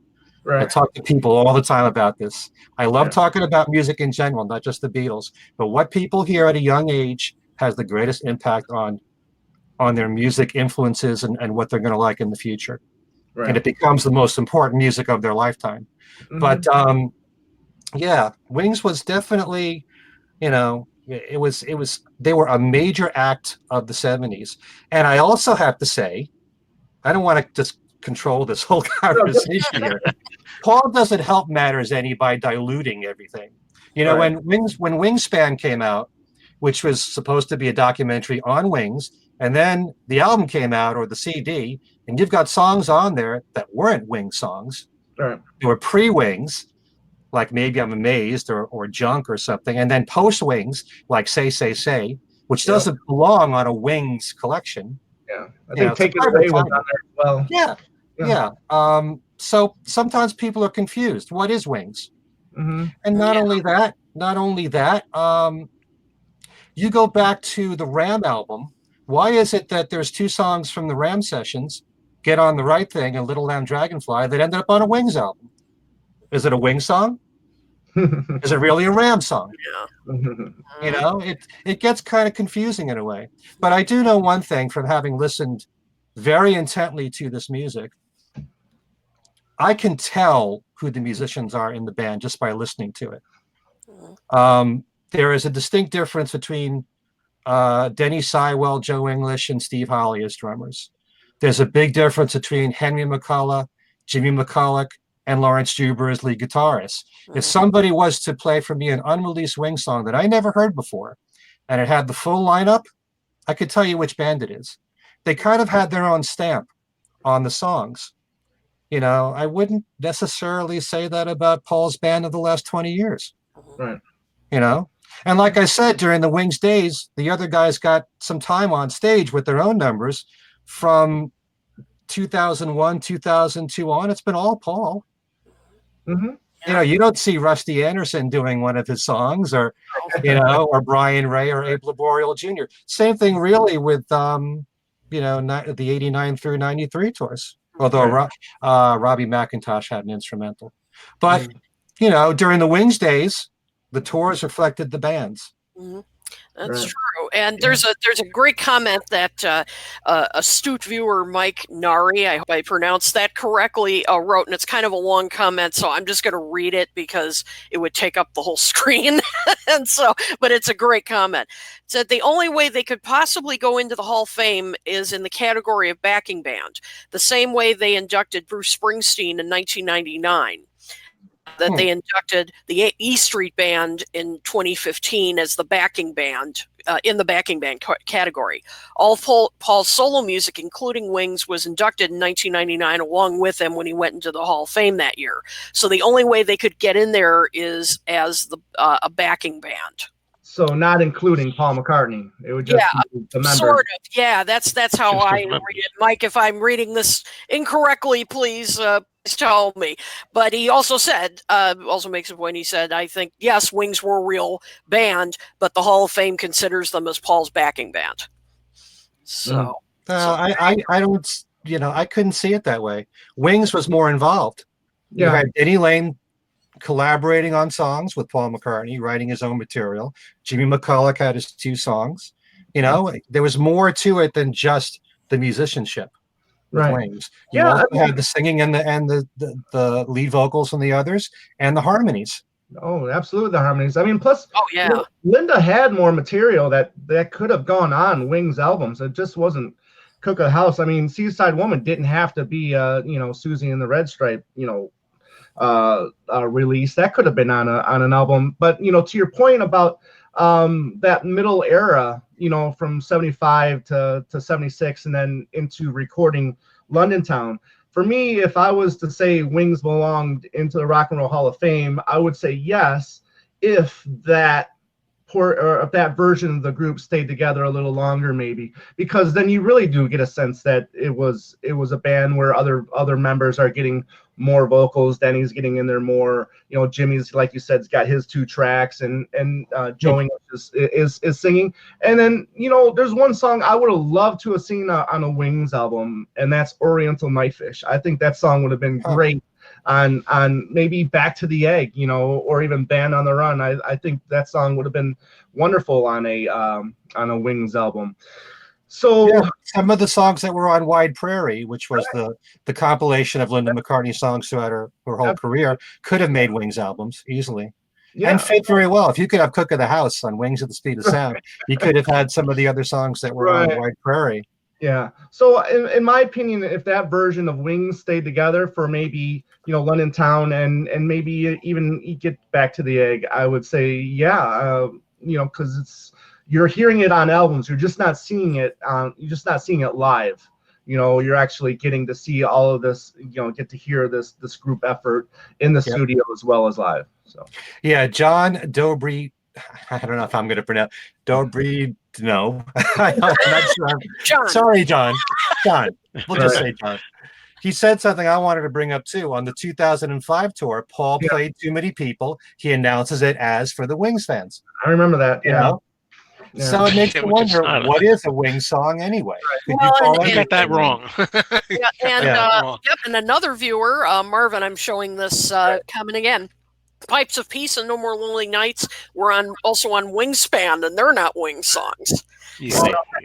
I talk to people all the time about this. I love talking about music in general, not just the Beatles. But what people hear at a young age has the greatest impact on their music influences and what they're going to like in the future. And it becomes the most important music of their lifetime. But, yeah, Wings was definitely, you know, they were a major act of the 70s. And I also have to say, I don't want to just control this whole conversation here. Paul doesn't help matters any by diluting everything. You know, when Wingspan came out, which was supposed to be a documentary on Wings, and then the album came out, or the CD, and you've got songs on there that weren't Wings songs. They were pre-Wings, like Maybe I'm Amazed or Junk or something, and then post-Wings, like Say, which doesn't belong on a Wings collection. I think Take It Away was on there as well. So sometimes people are confused. What is Wings? And not only that, you go back to the Ram album. Why is it that there's 2 songs from the Ram sessions, Get on the Right Thing and Little Lamb Dragonfly, that ended up on a Wings album? Is it a Wings song? Is it really a Ram song? You know, it gets kind of confusing in a way. But I do know one thing from having listened very intently to this music. I can tell who the musicians are in the band just by listening to it. there is a distinct difference between Denny Seiwell, Joe English, and Steve Holley as drummers. There's a big difference between Henry McCullough, Jimmy McCulloch, and Lawrence Juber as lead guitarists. If somebody was to play for me an unreleased Wings song that I never heard before, and it had the full lineup, I could tell you which band it is. They kind of had their own stamp on the songs. You know, I wouldn't necessarily say that about Paul's band of the last 20 years. Right. You know? And like I said, during the Wings days, the other guys got some time on stage with their own numbers. From 2001, 2002 on, it's been all Paul. Mm-hmm. You know, you don't see Rusty Anderson doing one of his songs, or, you know, or Brian Ray or Abe Laboriel Jr. Same thing really with, you know, the 89 through 93 tours, although Robbie McIntosh had an instrumental. But, you know, during the Wings days, the tours reflected the bands. Mm-hmm. That's true. And there's a great comment that astute viewer Mike Nari, I hope I pronounced that correctly, wrote, and it's kind of a long comment, so I'm just going to read it because it would take up the whole screen. And so, but it's a great comment. It said the only way they could possibly go into the Hall of Fame is in the category of backing band, the same way they inducted Bruce Springsteen in 1999. That they inducted the E Street Band in 2015 as the backing band, in the backing band category. All Paul's solo music, including Wings, was inducted in 1999 along with him when he went into the Hall of Fame that year. So the only way they could get in there is as a backing band. So not including Paul McCartney. It would just be the members. Sort of. Yeah, that's how I read it. Mike, if I'm reading this incorrectly, please tell me. But he also said, also makes a point, he said, I think, yes, Wings were a real band, but the Hall of Fame considers them as Paul's backing band. So. I don't, you know, I couldn't see it that way. Wings was more involved. Yeah. You had Eddie Lane collaborating on songs with Paul McCartney, writing his own material. Jimmy McCulloch had his 2 songs. You know, there was more to it than just the musicianship. Wings. You also had the singing and the lead vocals from the others and the harmonies. Oh, absolutely, the harmonies. I mean, plus, you know, Linda had more material that could have gone on Wings albums. It just wasn't Cook of the House. I mean, Seaside Woman didn't have to be, you know, Susie and the Red Stripe, you know, release. That could have been on an album. But, you know, to your point about that middle era, you know, from 75 to 76 and then into recording London Town. For me, if I was to say Wings belonged into the Rock and Roll Hall of Fame, I would say yes, if that if that version of the group stayed together a little longer, maybe, because then you really do get a sense that it was a band where other members are getting more vocals. Denny's getting in there more. You know, Jimmy's, like you said, has got his 2 tracks, and Joe English is singing. And then, you know, there's one song I would have loved to have seen on a Wings album, and that's Oriental Nightfish. I think that song would have been great on maybe Back to the Egg, you know, or even Band on the Run. I think that song would have been wonderful on a Wings album. So some of the songs that were on Wide Prairie, which was the compilation of Linda McCartney songs throughout her whole career, could have made Wings albums easily. And fit very well. If you could have Cook of the House on Wings at the Speed of Sound, you could have had some of the other songs that were on Wide Prairie. Yeah. So in my opinion, if that version of Wings stayed together for maybe, you know, London Town and maybe even get Back to the Egg, I would say, you know, because you're hearing it on albums. You're just not seeing it live. You know, you're actually getting to see all of this, you know, get to hear this group effort in the studio as well as live. So John Dobry, I don't know if I'm going to pronounce Dobry. No, I'm not sure. John. Sorry, John. We'll just say John. He said something I wanted to bring up too. On the 2005 tour, Paul played Too Many People. He announces it as for the Wings fans. I remember that. You know? Yeah. So it makes you wonder, what is a Wings song anyway? You got that wrong. And another viewer, Marvin, I'm showing this comment again. Pipes of Peace and No More Lonely Nights were also on Wingspan, and they're not Wings songs. Yeah.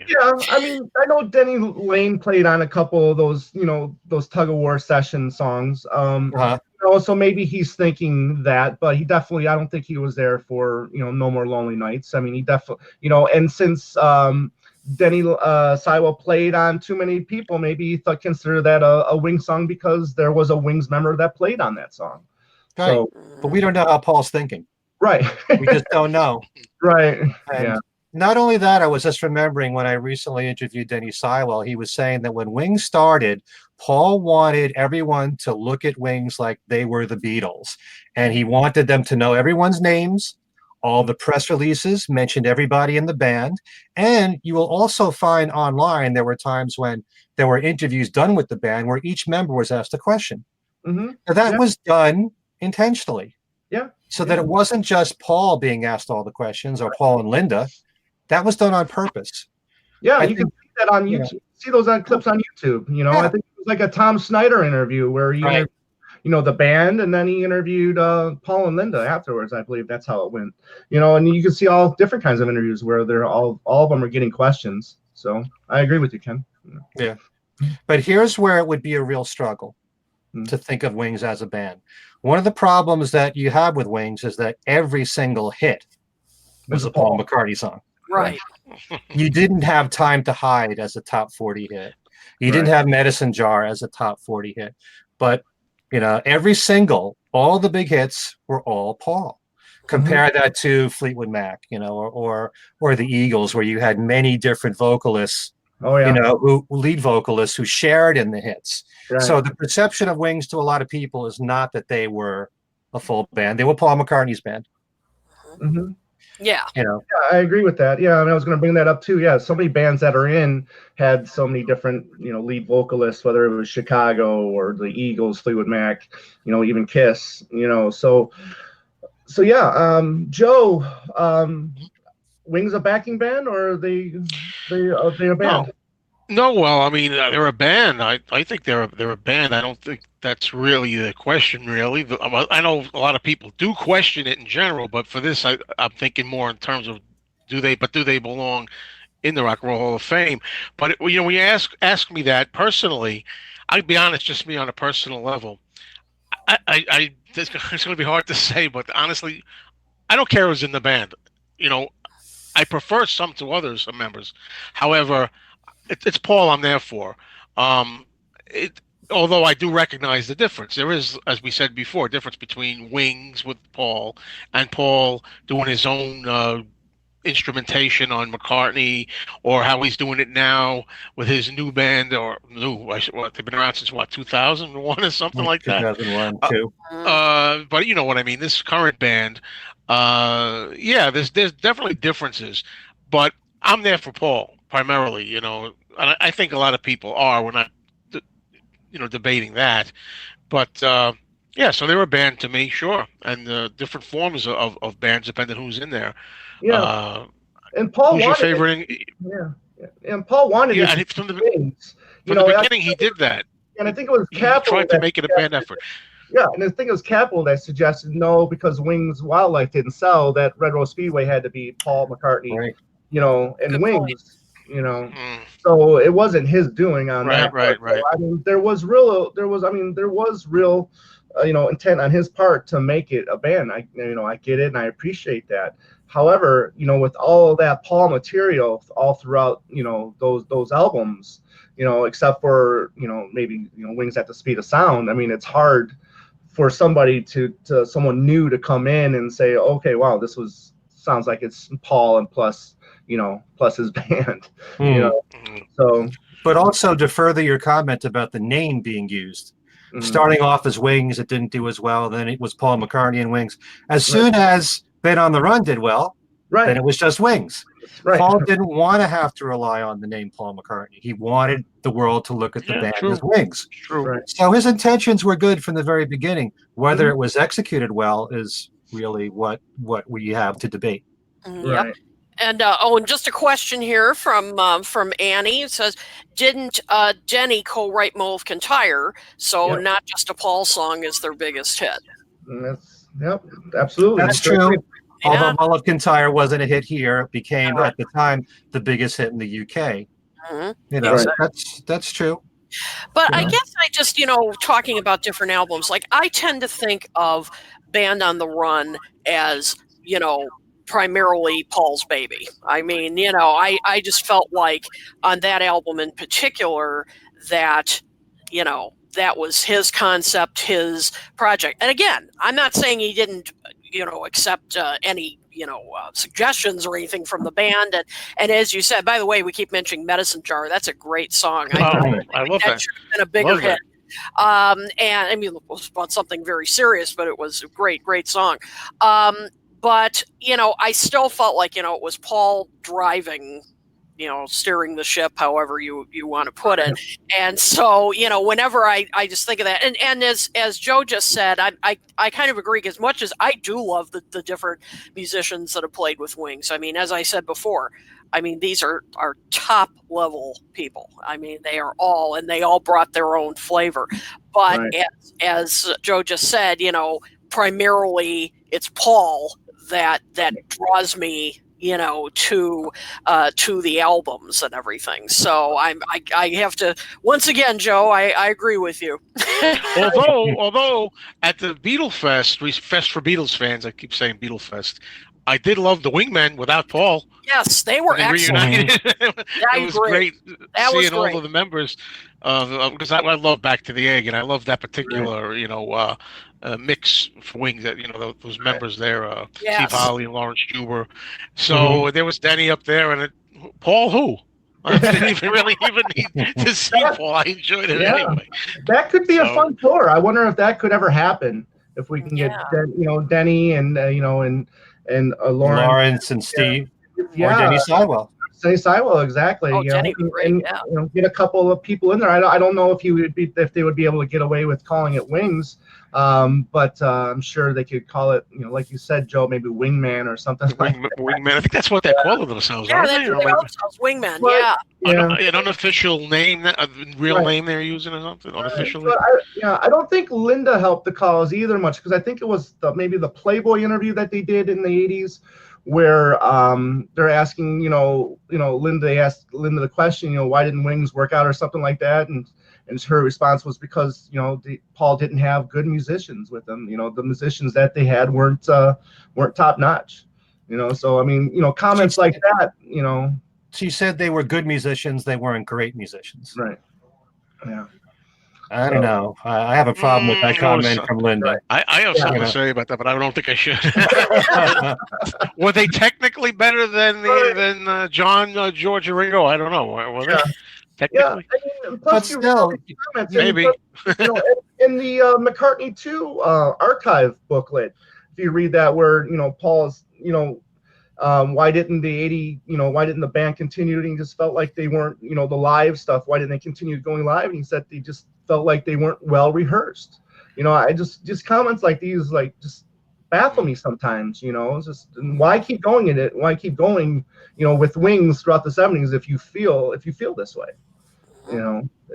Yeah, I mean, I know Denny Lane played on a couple of those, those tug of war session songs. So maybe he's thinking that, but he definitely, I don't think he was there for, No More Lonely Nights. I mean, he definitely, and since Denny Sywell played on Too Many People, maybe he consider that a Wings song because there was a Wings member that played on that song. Right. So, but we don't know how Paul's thinking. Right. We just don't know. Right. And yeah. Not only that, I was just remembering when I recently interviewed Denny Sywell, he was saying that when Wings started, Paul wanted everyone to look at Wings like they were the Beatles. And he wanted them to know everyone's names. All the press releases mentioned everybody in the band. And you will also find online, there were times when there were interviews done with the band where each member was asked a question. Mm-hmm. Now, that was done intentionally. Yeah. So that it wasn't just Paul being asked all the questions or Paul and Linda. That was done on purpose. Yeah, you can see that on YouTube. See those clips on YouTube. I think it was like a Tom Snyder interview where he interviewed, the band, and then he interviewed Paul and Linda afterwards. I believe that's how it went. And you can see all different kinds of interviews where they're all of them are getting questions. So I agree with you, Ken. Yeah. But here's where it would be a real struggle to think of Wings as a band. One of the problems that you have with Wings is that every single hit was a Paul McCartney song. Right. You didn't have Time to Hide as a top 40 hit. You didn't have Medicine Jar as a top 40 hit. But, every single, all the big hits were all Paul. Compare that to Fleetwood Mac, or the Eagles, where you had many different vocalists, who lead vocalists who shared in the hits. Right. So the perception of Wings to a lot of people is not that they were a full band. They were Paul McCartney's band. Mm-hmm. Yeah. Yeah, I agree with that. Yeah, I mean, I was going to bring that up too. Yeah, so many bands that are in had so many different, lead vocalists, whether it was Chicago or the Eagles, Fleetwood Mac, even Kiss, So yeah, Joe, Wings a backing band, or are they a band? No, well, I mean, they're a band. I think they're a band. I don't think that's really the question, really. I know a lot of people do question it in general, but for this, I'm thinking more in terms of do they belong in the Rock and Roll Hall of Fame? But when you ask me that personally, I'd be honest, just me on a personal level. It's going to be hard to say, but honestly, I don't care who's in the band. I prefer some to others members. However, it's Paul I'm there for. Although I do recognize the difference. There is, as we said before, a difference between Wings with Paul and Paul doing his own instrumentation on McCartney, or how he's doing it now with his new band, they've been around since 2001 or something like that. 2001 too. But you know what I mean. This current band, there's definitely differences, but I'm there for Paul primarily. And I think a lot of people are. We're not, debating that, but so they're a band to me, sure, and different forms of bands depending who's in there. Yeah, and Paul who's your favorite? And Paul wanted it from the beginning. He did that, and I think it was Capel. He tried to make it a band effort. Yeah, and I think it was Capel that suggested no, because Wings Wildlife didn't sell, that Red Rose Speedway had to be Paul McCartney, right. And good Wings. Point. So it wasn't his doing on that. Right. So, I mean, there was real, intent on his part to make it a band. I get it, and I appreciate that. However, with all of that Paul material all throughout, those albums, except for, maybe, Wings at the Speed of Sound. I mean, it's hard for somebody someone new to come in and say, okay, wow, sounds like it's Paul and plus his band, So, but also to further your comment about the name being used, starting off as Wings, it didn't do as well. Then it was Paul McCartney and Wings. As soon as Ben on the Run did well, then it was just Wings. Right. Paul didn't want to have to rely on the name Paul McCartney. He wanted the world to look at the band as Wings. True. Right. So his intentions were good from the very beginning. Whether it was executed well is really what we have to debate. Yep. Right. And and just a question here from Annie. It says, didn't Denny co-write Mo of Kintyre? So not just a Paul song is their biggest hit. Yep, absolutely. That's true. Yeah. Although Mull of Kintyre wasn't a hit here, it became at the time the biggest hit in the UK. Mhm. You know, Right. that's true. But You I know? guess I just, talking about different albums, like I tend to think of Band on the Run as, primarily Paul's baby. I mean, I just felt like on that album in particular that, that was his concept, his project. And again, I'm not saying he didn't, accept any, suggestions or anything from the band. And as you said, by the way, we keep mentioning Medicine Jar. That's a great song. Oh, I love that. Should have been a bigger Love hit. that. And I mean, it was about something very serious, but it was a great, great song. But, I still felt like, it was Paul driving, steering the ship, however you want to put it. And so, whenever I just think of that, and as Joe just said, I kind of agree, as much as I do love the different musicians that have played with Wings. I mean, as I said before, I mean, these are top level people. I mean, they all brought their own flavor. But Right. as Joe just said, primarily it's Paul that draws me, to the albums and everything. So I have to, once again, Joe, I agree with you. although at the Beatle Fest, Fest for Beatles fans, I keep saying Beatle Fest, I did love the Wingmen without Paul. Yes, they were They excellent. reunited. It was great That was seeing all great. of the members because I love Back to the Egg, and I love that particular mix for Wings. That those members there, Yes. Steve Holley and Lawrence Juber. So there was Denny up there, and Paul who. I didn't even need to see Paul. I enjoyed it anyway. That could be a fun tour. I wonder if that could ever happen. If we can get Denny and Lawrence and Steve, or Denny Seiwell. Denny Seiwell, exactly. Oh, Denny would be great, get a couple of people in there. I don't know if they would be able to get away with calling it Wings, but I'm sure they could call it, like you said, Joe, maybe Wingman or something like that. Wingman. I think that's what they call themselves. Yeah, they call themselves Wingmen. Yeah. An unofficial name, a real name they're using or something unofficially. I don't think Linda helped the cause either much, because I think it was maybe the Playboy interview that they did in the 80s, where they're asking, Linda asked Linda the question, why didn't Wings work out or something like that, and her response was because Paul didn't have good musicians with him. The musicians that they had weren't top notch. So I mean, comments like that. She said they were good musicians, they weren't great musicians. Right. Yeah. I don't know. I have a problem with that comment from Linda. I have something to say about that, but I don't think I should. Were they technically better than John, George, or Ringo? I don't know. Were they technically? I mean, plus but still, maybe. In the McCartney 2 archive booklet, if you read that, where Paul's why didn't the band continue? And he just felt like they weren't, the live stuff. Why didn't they continue going live? And he said they just felt like they weren't well rehearsed. I just comments like these just baffle me sometimes. It's just, why keep going in it? Why keep going? With Wings throughout the 70s if you feel this way.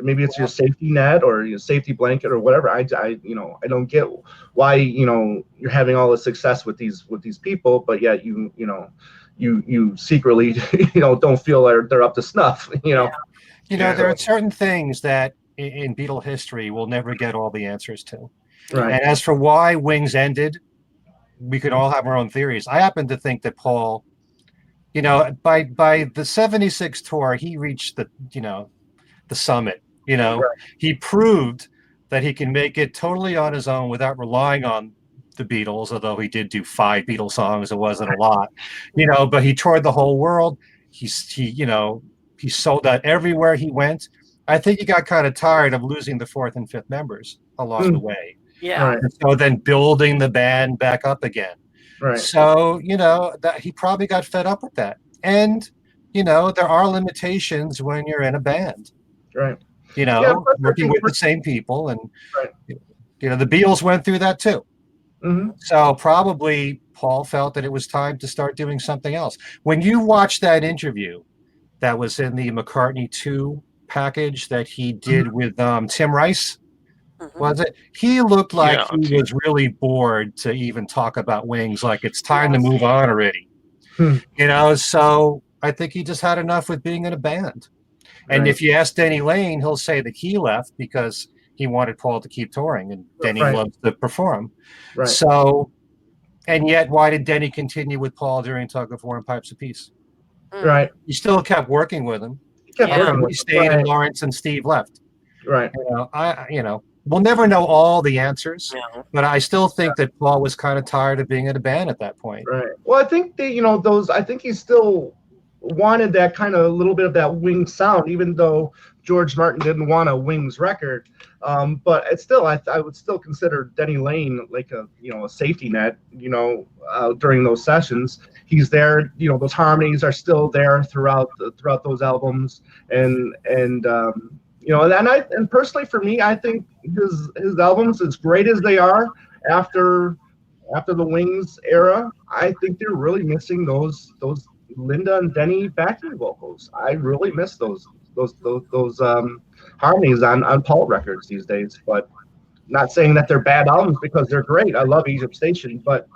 Maybe it's your safety net or your safety blanket or whatever. I don't get why you're having all this success with these people, but yet you secretly don't feel they're up to snuff. There are certain things that in Beatle history we'll never get all the answers to. Right. And as for why Wings ended, we could all have our own theories. I happen to think that Paul, by the 76 tour, he reached the summit. He proved that he can make it totally on his own without relying on the Beatles, although he did do 5 Beatles songs. It wasn't a lot, but he toured the whole world. He sold out everywhere he went. I think he got kind of tired of losing the 4th and 5th members along the way. Yeah. Right. And so then building the band back up again. Right. So, that he probably got fed up with that. And, there are limitations when you're in a band. Right. Working with the same people. And, the Beatles went through that too. Mm-hmm. So probably Paul felt that it was time to start doing something else. When you watch that interview that was in the McCartney 2 package that he did with Tim Rice, Was it? He looked like Yeah, he was really bored to even talk about Wings. Like it's time to Yes. move on already. Hmm. So I think he just had enough with being in a band. And Right. if you ask Denny Lane, he'll say that he left because he wanted Paul to keep touring, and Denny Right. loves to perform. Right. So, and yet, why did Denny continue with Paul during Tug of War and Pipes of Peace? Right. He still kept working with him. He kept Yeah. working He with stayed, right. and Lawrence and Steve left. Right. We'll never know all the answers, Yeah. but I still think that Paul was kind of tired of being in a band at that point. Right. Well, I think that, I think he still wanted that kind of a little bit of that Wings sound, even though George Martin didn't want a Wings record. But it's still, I would still consider Denny Lane like a safety net, during those sessions. He's there, those harmonies are still there throughout those albums. And personally for me, I think his albums, as great as they are after the Wings era, I think they're really missing those Linda and Denny backing vocals. I really miss those harmonies on Paul records these days. But not saying that they're bad albums, because they're great. I love Egypt Station, but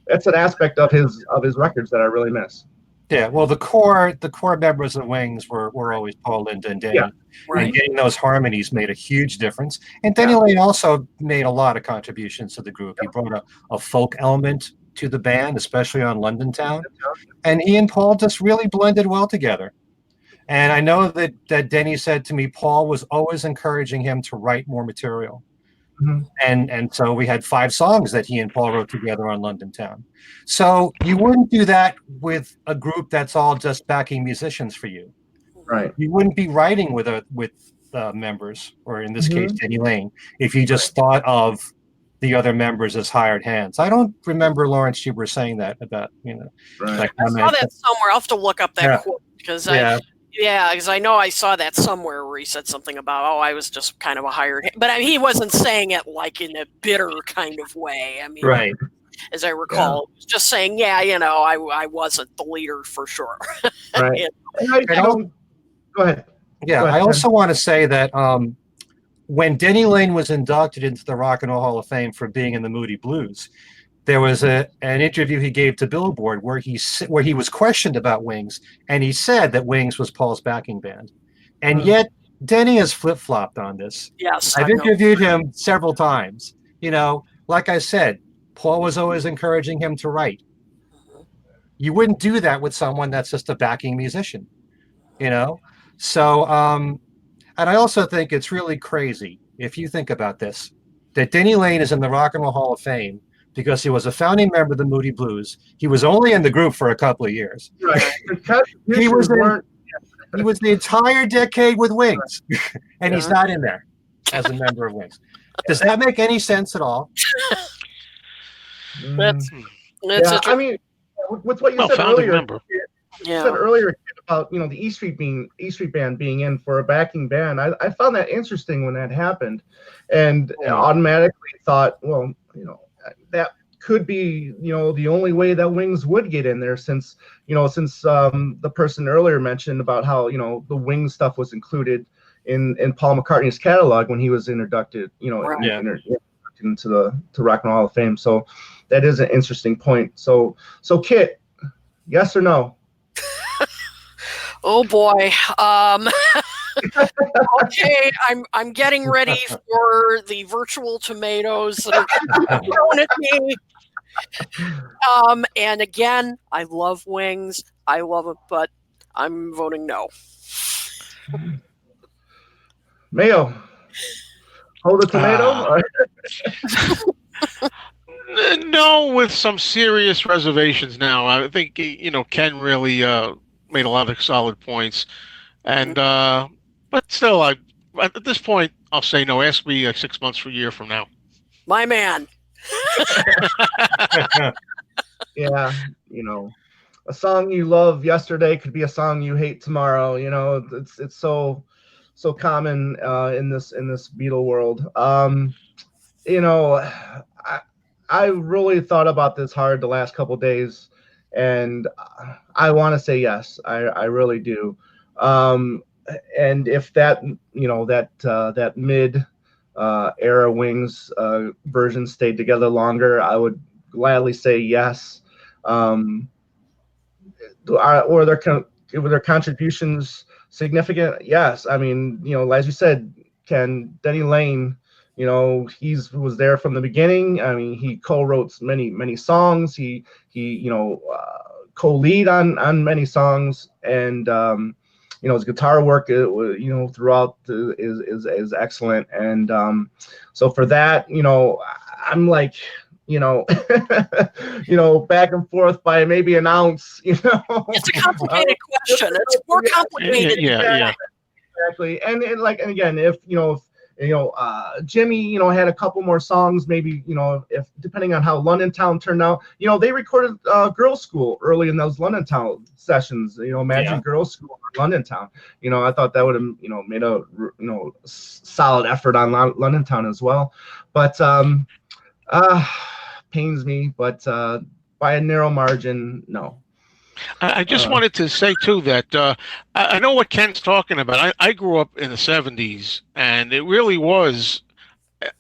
that's an aspect of his records that I really miss. Yeah, well, the core members of Wings were always Paul, Linda, and Denny. Yeah. Right. And getting those harmonies made a huge difference. And Denny Lane also made a lot of contributions to the group. He brought a folk element to the band, especially on London Town. And he and Paul just really blended well together. And I know that Denny said to me, Paul was always encouraging him to write more material. Mhm. And so we had 5 songs that he and Paul wrote together on London Town. So you wouldn't do that with a group that's all just backing musicians for you. Right. You wouldn't be writing with members, or in this case, Denny Lane, if you just thought of the other members as hired hands. I don't remember Lawrence Schubert saying that about Right. that I saw comment. that somewhere. I'll have to look up that quote, because because I know I saw that somewhere where he said something about, I was just kind of a hired hand. But I mean, he wasn't saying it like in a bitter kind of way. I mean, Right. as I recall, he was just saying, I wasn't the leader for sure. Right. Go ahead. Yeah, Go ahead, I also want to say that when Denny Lane was inducted into the Rock and Roll Hall of Fame for being in the Moody Blues, there was an interview he gave to Billboard where he was questioned about Wings, and he said that Wings was Paul's backing band. And yet Denny has flip-flopped on this. Yes. I've interviewed him several times. Like I said, Paul was always encouraging him to write. You wouldn't do that with someone that's just a backing musician, So, and I also think it's really crazy, if you think about this, that Denny Lane is in the Rock and Roll Hall of Fame because he was a founding member of the Moody Blues. He was only in the group for a couple of years. Right. He was the entire decade with Wings, and he's not in there as a member of Wings. Does that make any sense at all? That's I mean, with what you said earlier. Member. You said earlier about the E Street Band being in for a backing band. I found that interesting when that happened, and automatically thought, well, that could be the only way that Wings would get in there, since the person earlier mentioned about how the Wings stuff was included in Paul McCartney's catalog when he was inducted into the Rock and Roll Hall of Fame. So that is an interesting point. So Kit, yes or no? Oh boy. Okay, I'm getting ready for the virtual tomatoes that are thrown at me. And again, I love Wings. I love it, but I'm voting no. Mayo, hold a tomato. No, with some serious reservations now. I think Ken really made a lot of solid points, and but still, at this point, I'll say no. Ask me 6 months or a year from now. My man. Yeah, a song you love yesterday could be a song you hate tomorrow. It's so common in this Beatle world. I really thought about this hard the last couple days, and I want to say yes. I really do. And if that that mid era Wings version stayed together longer, I would gladly say yes. Were their contributions significant? Yes. I mean, as you said, Ken, Denny Lane, he was there from the beginning. I mean, he co-wrote many songs. He co-lead on many songs, and his guitar work, throughout is excellent. And so for that, I'm like, back and forth by maybe an ounce, It's a complicated question. It's more complicated. Yeah. Exactly. And again, if Jimmy, had a couple more songs, maybe, if depending on how London Town turned out, they recorded Girls' School early in those London Town sessions, Imagine Girls' School in London Town. I thought that would have, made a, solid effort on London Town as well. But, pains me, but by a narrow margin, no. I just wanted to say too that I know what Ken's talking about. I grew up in the '70s, and it really was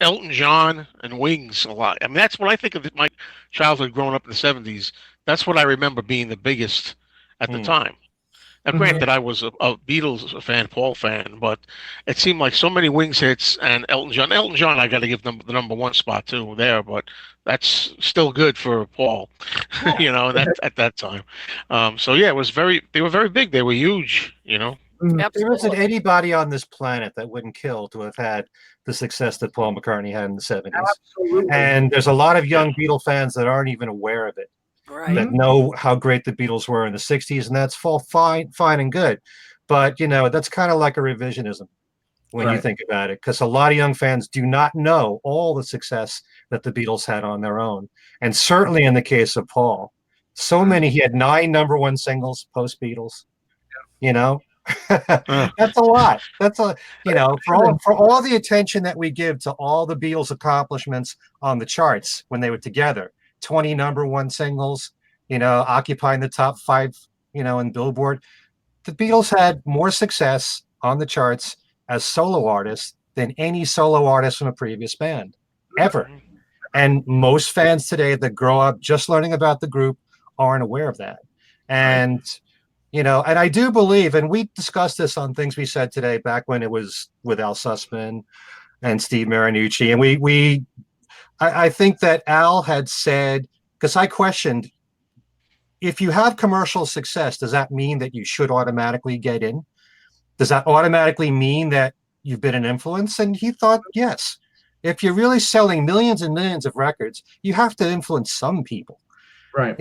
Elton John and Wings a lot. I mean, that's what I think of my childhood growing up in the '70s. That's what I remember being the biggest at the time. Now, granted, I was a Beatles fan, Paul fan, but it seemed like so many Wings hits and Elton John. Elton John, I got to give them the number one spot too there, but that's still good for Paul, at that time. So yeah, they were very big. They were huge, There isn't anybody on this planet that wouldn't kill to have had the success that Paul McCartney had in the '70s. Absolutely. And there's a lot of young Beatle fans that aren't even aware of it. Right. That know how great the Beatles were in the '60s, and that's fine and good. But that's kind of like a revisionism when you think about it, because a lot of young fans do not know all the success that the Beatles had on their own. And certainly in the case of Paul, he had 9 number one singles post Beatles. That's a lot. That's for all the attention that we give to all the Beatles accomplishments on the charts when they were together. 20 number one singles, occupying the top 5, in Billboard. The Beatles had more success on the charts as solo artists than any solo artist from a previous band, ever. And most fans today that grow up just learning about the group aren't aware of that. And, and I do believe, and we discussed this on Things We Said Today back when it was with Al Sussman and Steve Marinucci, and I think that Al had said, because I questioned, if you have commercial success, does that mean that you should automatically get in? Does that automatically mean that you've been an influence? And he thought, yes. If you're really selling millions and millions of records, you have to influence some people. Right.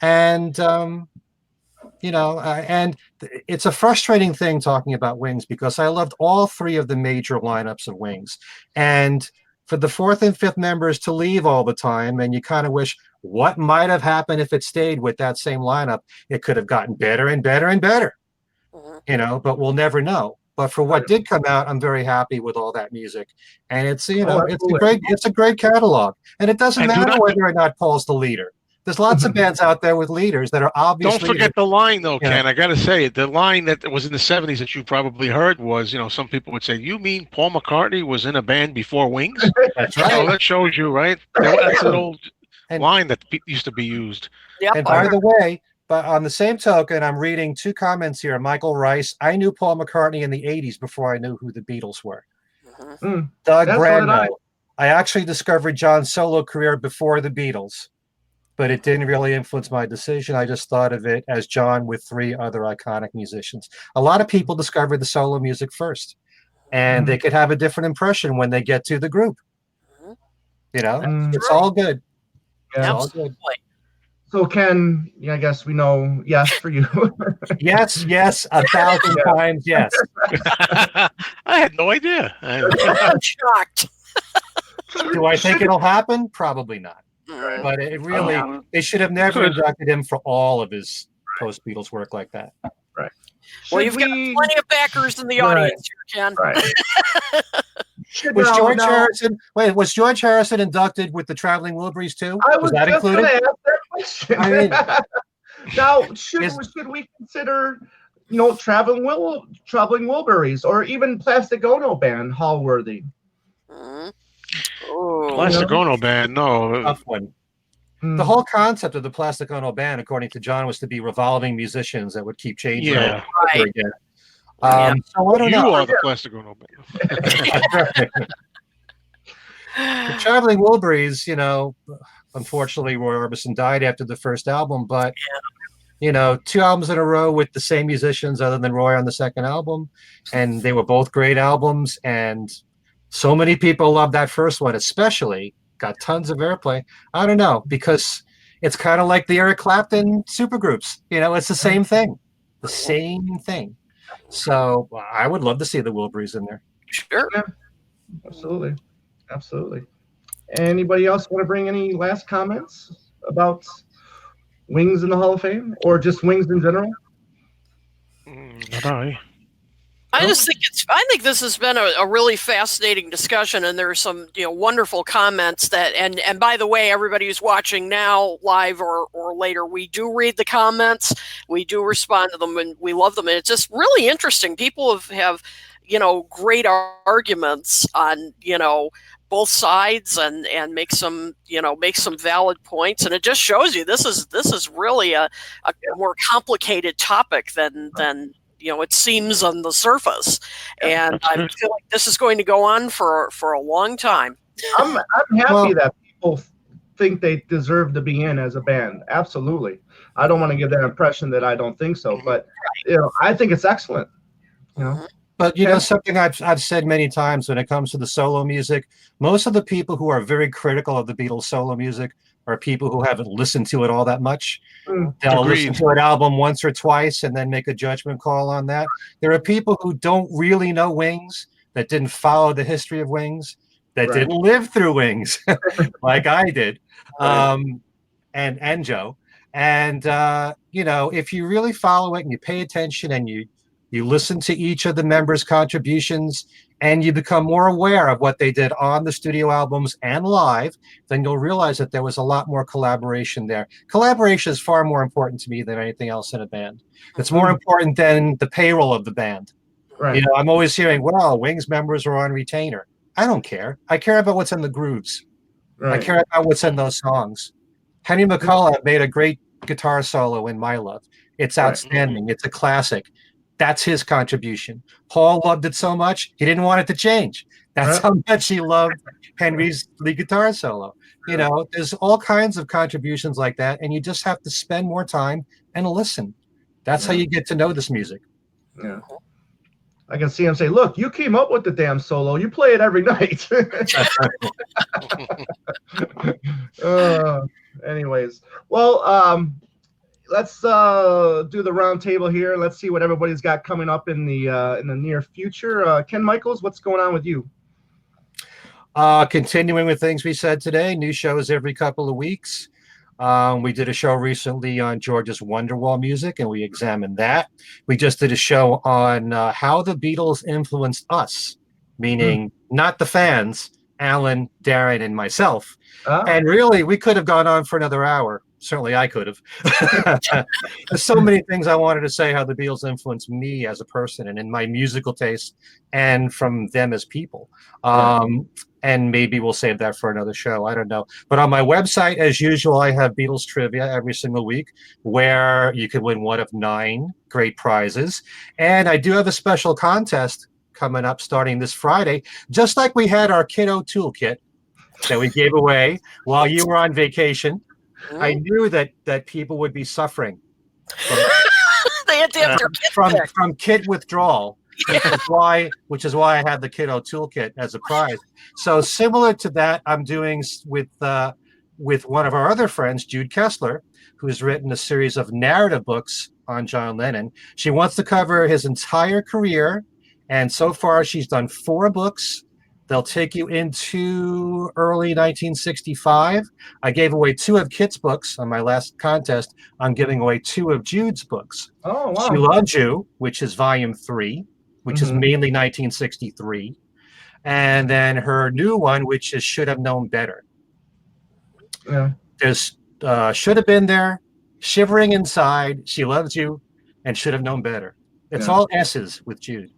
And, and it's a frustrating thing talking about Wings, because I loved all 3 of the major lineups of Wings. And for the 4th and 5th members to leave all the time, and you kind of wish, what might have happened if it stayed with that same lineup? It could have gotten better and better and better, but we'll never know. But for what did come out, I'm very happy with all that music, and it's it's a great catalog, and it doesn't matter whether or not Paul's the leader. There's lots of bands out there with leaders that are obviously. Don't forget the line, though, Ken. I got to say, the line that was in the '70s that you probably heard was, some people would say, "You mean Paul McCartney was in a band before Wings?" That's right. So that shows you, right? That's an old line that used to be used. Yep. And by the way, but on the same token, I'm reading 2 comments here. Michael Rice, I knew Paul McCartney in the '80s before I knew who the Beatles were. Doug Brandno, I actually discovered John's solo career before the Beatles, but it didn't really influence my decision. I just thought of it as John with 3 other iconic musicians. A lot of people discovered the solo music first, and they could have a different impression when they get to the group. It's all good. Yeah. It's all good. So Ken, I guess we know yes for you. Yes, 1,000 times yes. I had no idea. I'm shocked. Do I think it'll happen? Probably not. But it really, they should have never inducted him for all of his post-Beatles work like that. Right. Well, you've got plenty of backers in the audience here, Ken. Right. Was George Harrison inducted with the Traveling Wilburys too? Was that just included? Ask that question. I mean, now, should we consider, Traveling Wilburys or even Plastic Ono Band hall worthy? Mm. Oh. Plastic Ono Band, no. Tough one. The whole concept of the Plastic Ono Band, according to John, was to be revolving musicians that would keep changing Yeah. over again. Yeah. So I don't know. You are the Plastic Ono Band. The Traveling Wilburys, unfortunately, Roy Orbison died after the first album, but 2 albums in a row with the same musicians other than Roy on the second album, and they were both great albums, and so many people love that first one, especially got tons of airplay. I don't know, because it's kind of like the Eric Clapton supergroups. It's the same thing. The same thing. So I would love to see the Wilburys in there. Sure. Yeah, absolutely. Anybody else want to bring any last comments about Wings in the Hall of Fame, or just Wings in general? Not I. I think this has been a really fascinating discussion, and there's some wonderful comments that and by the way, everybody who's watching now live or later, we do read the comments, we do respond to them, and we love them, and it's just really interesting. People have great arguments on both sides and make some valid points, and it just shows you this is really a more complicated topic than it seems on the surface, and I feel like this is going to go on for a long time. I'm happy that people think they deserve to be in as a band. Absolutely, I don't want to give that impression that I don't think so, but I think it's excellent. But something I've said many times when it comes to the solo music, most of the people who are very critical of the Beatles solo music are people who haven't listened to it all that much. They'll listen to an album once or twice and then make a judgment call on that. There are people who don't really know Wings, that didn't follow the history of Wings, that didn't live through Wings like I did, and Joe. And if you really follow it and you pay attention and you listen to each of the members' contributions and you become more aware of what they did on the studio albums and live, then you'll realize that there was a lot more collaboration there. Collaboration is far more important to me than anything else in a band. It's more important than the payroll of the band. Right. I'm always hearing, well, Wings members are on retainer. I don't care. I care about what's in the grooves. Right. I care about what's in those songs. Henry McCullough made a great guitar solo in My Love. It's outstanding. It's a classic. That's his contribution. Paul loved it so much, he didn't want it to change. That's how much he loved Henry's lead guitar solo. There's all kinds of contributions like that, and you just have to spend more time and listen. That's how you get to know this music. Yeah. I can see him say, look, you came up with the damn solo. You play it every night. Anyways. Well, let's do the round table here. Let's see what everybody's got coming up in the near future. Ken Michaels, what's going on with you? Continuing with things we said today, new shows every couple of weeks. We did a show recently on George's Wonderwall music, and we examined that. We just did a show on how the Beatles influenced us, meaning not the fans, Alan, Darren, and myself. And really, we could have gone on for another hour. Certainly I could have. There's so many things I wanted to say, how the Beatles influenced me as a person and in my musical taste and from them as people. And maybe we'll save that for another show. I don't know. But on my website, as usual, I have Beatles trivia every single week where you can win one of 9 great prizes. And I do have a special contest coming up starting this Friday, just like we had our Kiddo Toolkit that we gave away while you were on vacation. I knew that people would be suffering they had to have their kit from kit withdrawal, which is why I had the Kiddo Toolkit as a prize. So similar to that, I'm doing with one of our other friends, Jude Kessler, who's written a series of narrative books on John Lennon. She wants to cover his entire career, and so far she's done 4 books. They'll take you into early 1965. I gave away 2 of Kit's books on my last contest. I'm giving away 2 of Jude's books. Oh, wow. She Loves You, which is volume 3, which is mainly 1963. And then her new one, which is Should Have Known Better. Yeah. There's Should Have Been There, Shivering Inside, She Loves You, and Should Have Known Better. It's all S's with Jude.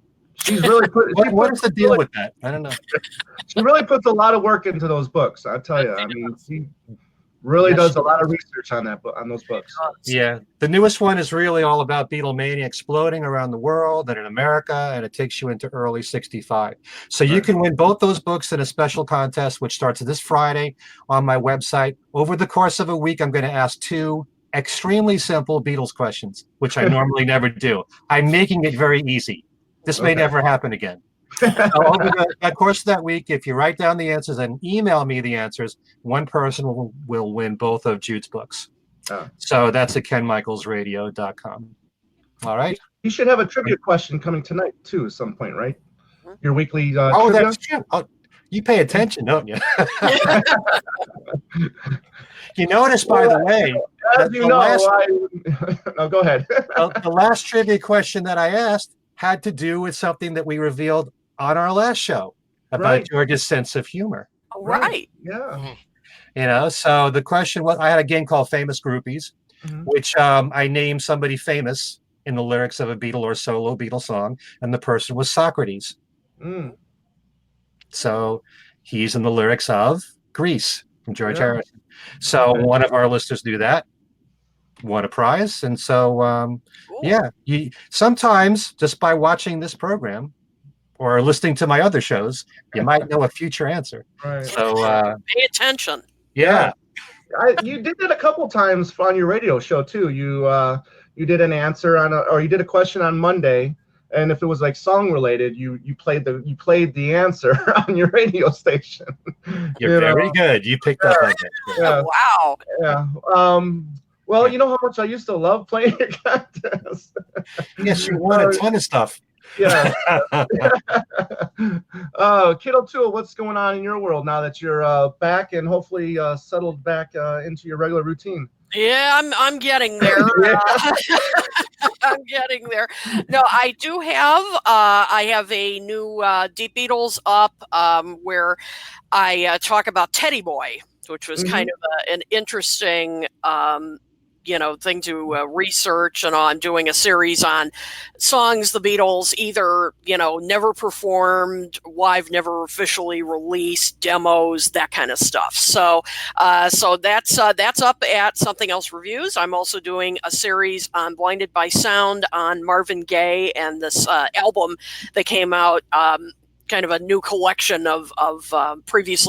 She's really put. What is the deal with that? I don't know. She really puts a lot of work into those books. I tell you. I mean, she really does a lot of research on those books. Yeah, the newest one is really all about Beatlemania exploding around the world and in America, and it takes you into early '65. So you can win both those books in a special contest, which starts this Friday on my website. Over the course of a week, I'm going to ask 2 extremely simple Beatles questions, which I normally never do. I'm making it very easy. This may never happen again. So over the course of that week, if you write down the answers and email me the answers, one person will win both of Jude's books. So that's at kenmichaelsradio.com. All right. You should have a trivia question coming tonight too at some point, right? Your weekly trivia? That's true. Oh, you pay attention, don't you? You notice, by the way, as you know, no, go ahead. The last trivia question that I asked had to do with something that we revealed on our last show about George's sense of humor. Right. Yeah. You know, so the question was, I had a game called Famous Groupies, which I named somebody famous in the lyrics of a Beatle or solo Beatle song, and the person was Socrates. So he's in the lyrics of Grease from George Harrison. So one of our listeners do that, won a prize. And so, you sometimes just by watching this program or listening to my other shows, you might know a future answer. Right. So pay attention. Yeah. You did it a couple times on your radio show too. You did an answer or you did a question on Monday, and if it was like song related, you played the answer on your radio station. You're very good. You picked up on it. Yeah. Wow. Yeah. Well, you know how much I used to love playing your contest. Yes, you won a ton of stuff. Yeah. Kiddo Tool, what's going on in your world now that you're back and hopefully settled back into your regular routine? Yeah, I'm getting there. I'm getting there. No, I do have I have a new Deep Beatles up where I talk about Teddy Boy, which was kind of an interesting thing to research, and I'm doing a series on songs the Beatles either, never performed, live, never officially released, demos, that kind of stuff. So that's up at Something Else Reviews. I'm also doing a series on Blinded by Sound on Marvin Gaye and this album that came out, kind of a new collection of some previous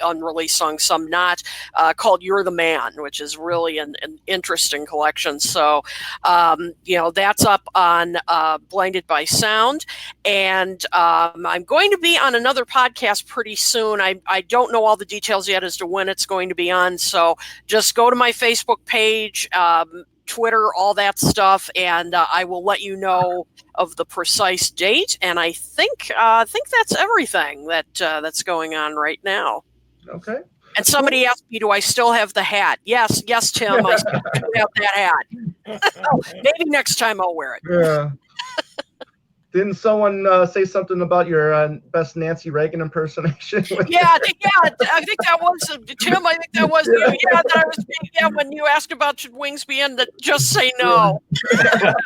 unreleased songs, some not, called You're the Man, which is really an interesting collection. So, that's up on Blinded by Sound. And I'm going to be on another podcast pretty soon. I don't know all the details yet as to when it's going to be on. So just go to my Facebook page, Twitter, all that stuff, and I will let you know of the precise date. And I think that's everything that's going on right now. Okay. And somebody asked me, do I still have the hat? Yes, Tim, I still have that hat. Maybe next time I'll wear it. Yeah. Didn't someone say something about your best Nancy Reagan impersonation? I think that was Tim. I think that was you. Yeah, that I was. Yeah, when you asked about should wings be in, just say no.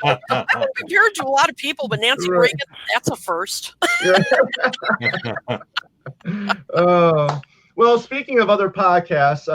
I've been compared to a lot of people, but Nancy Reagan, that's a first. Well, speaking of other podcasts,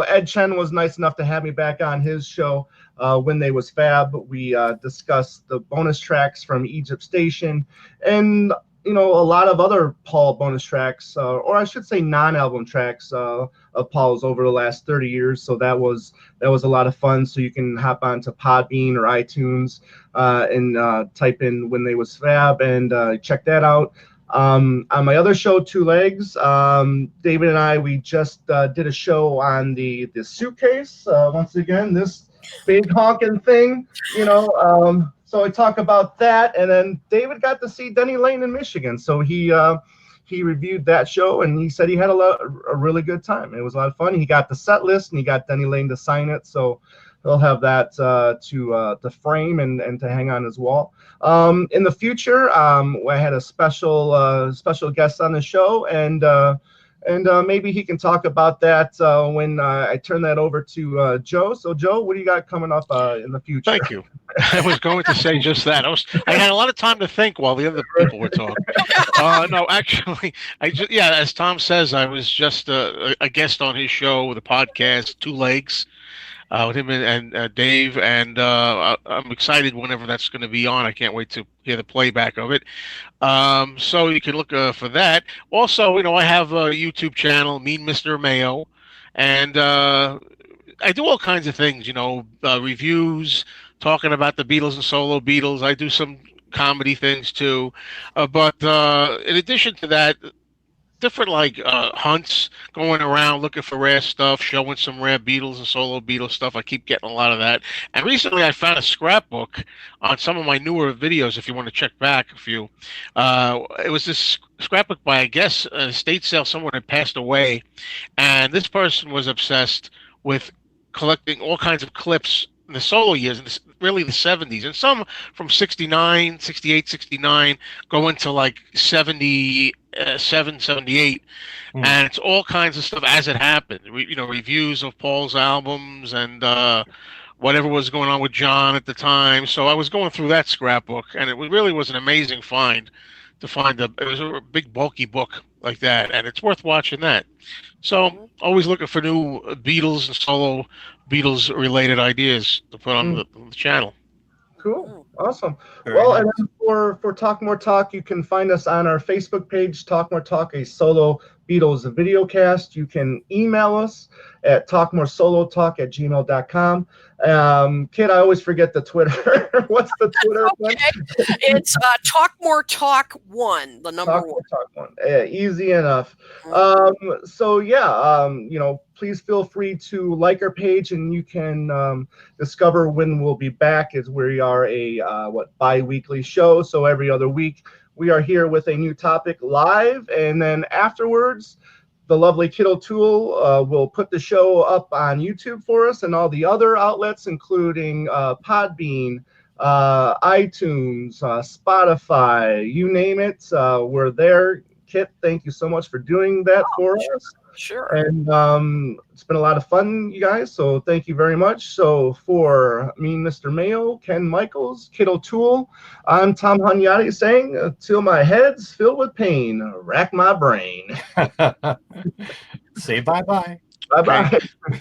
Ed Chen was nice enough to have me back on his show. When they was Fab, we discussed the bonus tracks from Egypt Station, and a lot of other Paul bonus tracks, or I should say non-album tracks of Paul's over the last 30 years. So that was a lot of fun. So you can hop onto Podbean or iTunes and type in When They Was Fab and check that out. On my other show, Two Legs, David and I, we just did a show on the suitcase. Once again, this big honking thing, so I talk about that, and then David got to see Denny Lane in Michigan, so he reviewed that show, and he said he had a really good time. It was a lot of fun. He got the set list, and he got Denny Lane to sign it, so he'll have that to frame and to hang on his wall. In the future, I had a special guest on the show, and and maybe he can talk about that when I turn that over to Joe. So, Joe, what do you got coming up in the future? Thank you. I was going to say just that. I had a lot of time to think while the other people were talking. No, actually, as Tom says, I was just a guest on his show, the podcast, Two Legs, with him and Dave, and I'm excited whenever that's going to be on. I can't wait to hear the playback of it. So you can look for that. Also, I have a YouTube channel, Mean Mr. Mayo, and I do all kinds of things, reviews, talking about the Beatles and solo Beatles. I do some comedy things too. But in addition to that, different hunts, going around looking for rare stuff, showing some rare Beatles and solo Beatles stuff. I keep getting a lot of that. And recently I found a scrapbook on some of my newer videos, if you want to check back a few. It was this scrapbook by, I guess, an estate sale. Someone had passed away, and this person was obsessed with collecting all kinds of clips in the solo years, and really the 70s, and some from 69, 68, 69, going to like 77, 78. And it's all kinds of stuff as it happened. Reviews of Paul's albums and whatever was going on with John at the time. So I was going through that scrapbook, and it really was an amazing find to find it was a big bulky book like that, and it's worth watching that. So always looking for new Beatles and solo Beatles related ideas to put on the channel. Cool. Awesome. Very Well, nice. and then for Talk More Talk, you can find us on our Facebook page, Talk More Talk, a solo Beatles video cast. You can email us at talkmoresolotalk@gmail.com. Kid, I always forget the Twitter. What's the Twitter? Okay. It's Talk More Talk 1, the number Talk 1. More Talk 1. Yeah, easy enough. Please feel free to like our page, and you can discover when we'll be back, as we are a bi-weekly show. So every other week we are here with a new topic live, and then afterwards the lovely Kid O'Toole will put the show up on YouTube for us and all the other outlets, including Podbean, iTunes, Spotify, you name it. We're there. Kit, thank you so much for doing that for us. Sure. And it's been a lot of fun, you guys, so thank you very much. So for me, Mr. Mayo, Ken Michaels, Kid O'Toole, I'm Tom Hunyady saying, till my head's filled with pain, rack my brain. Say bye-bye. Bye-bye.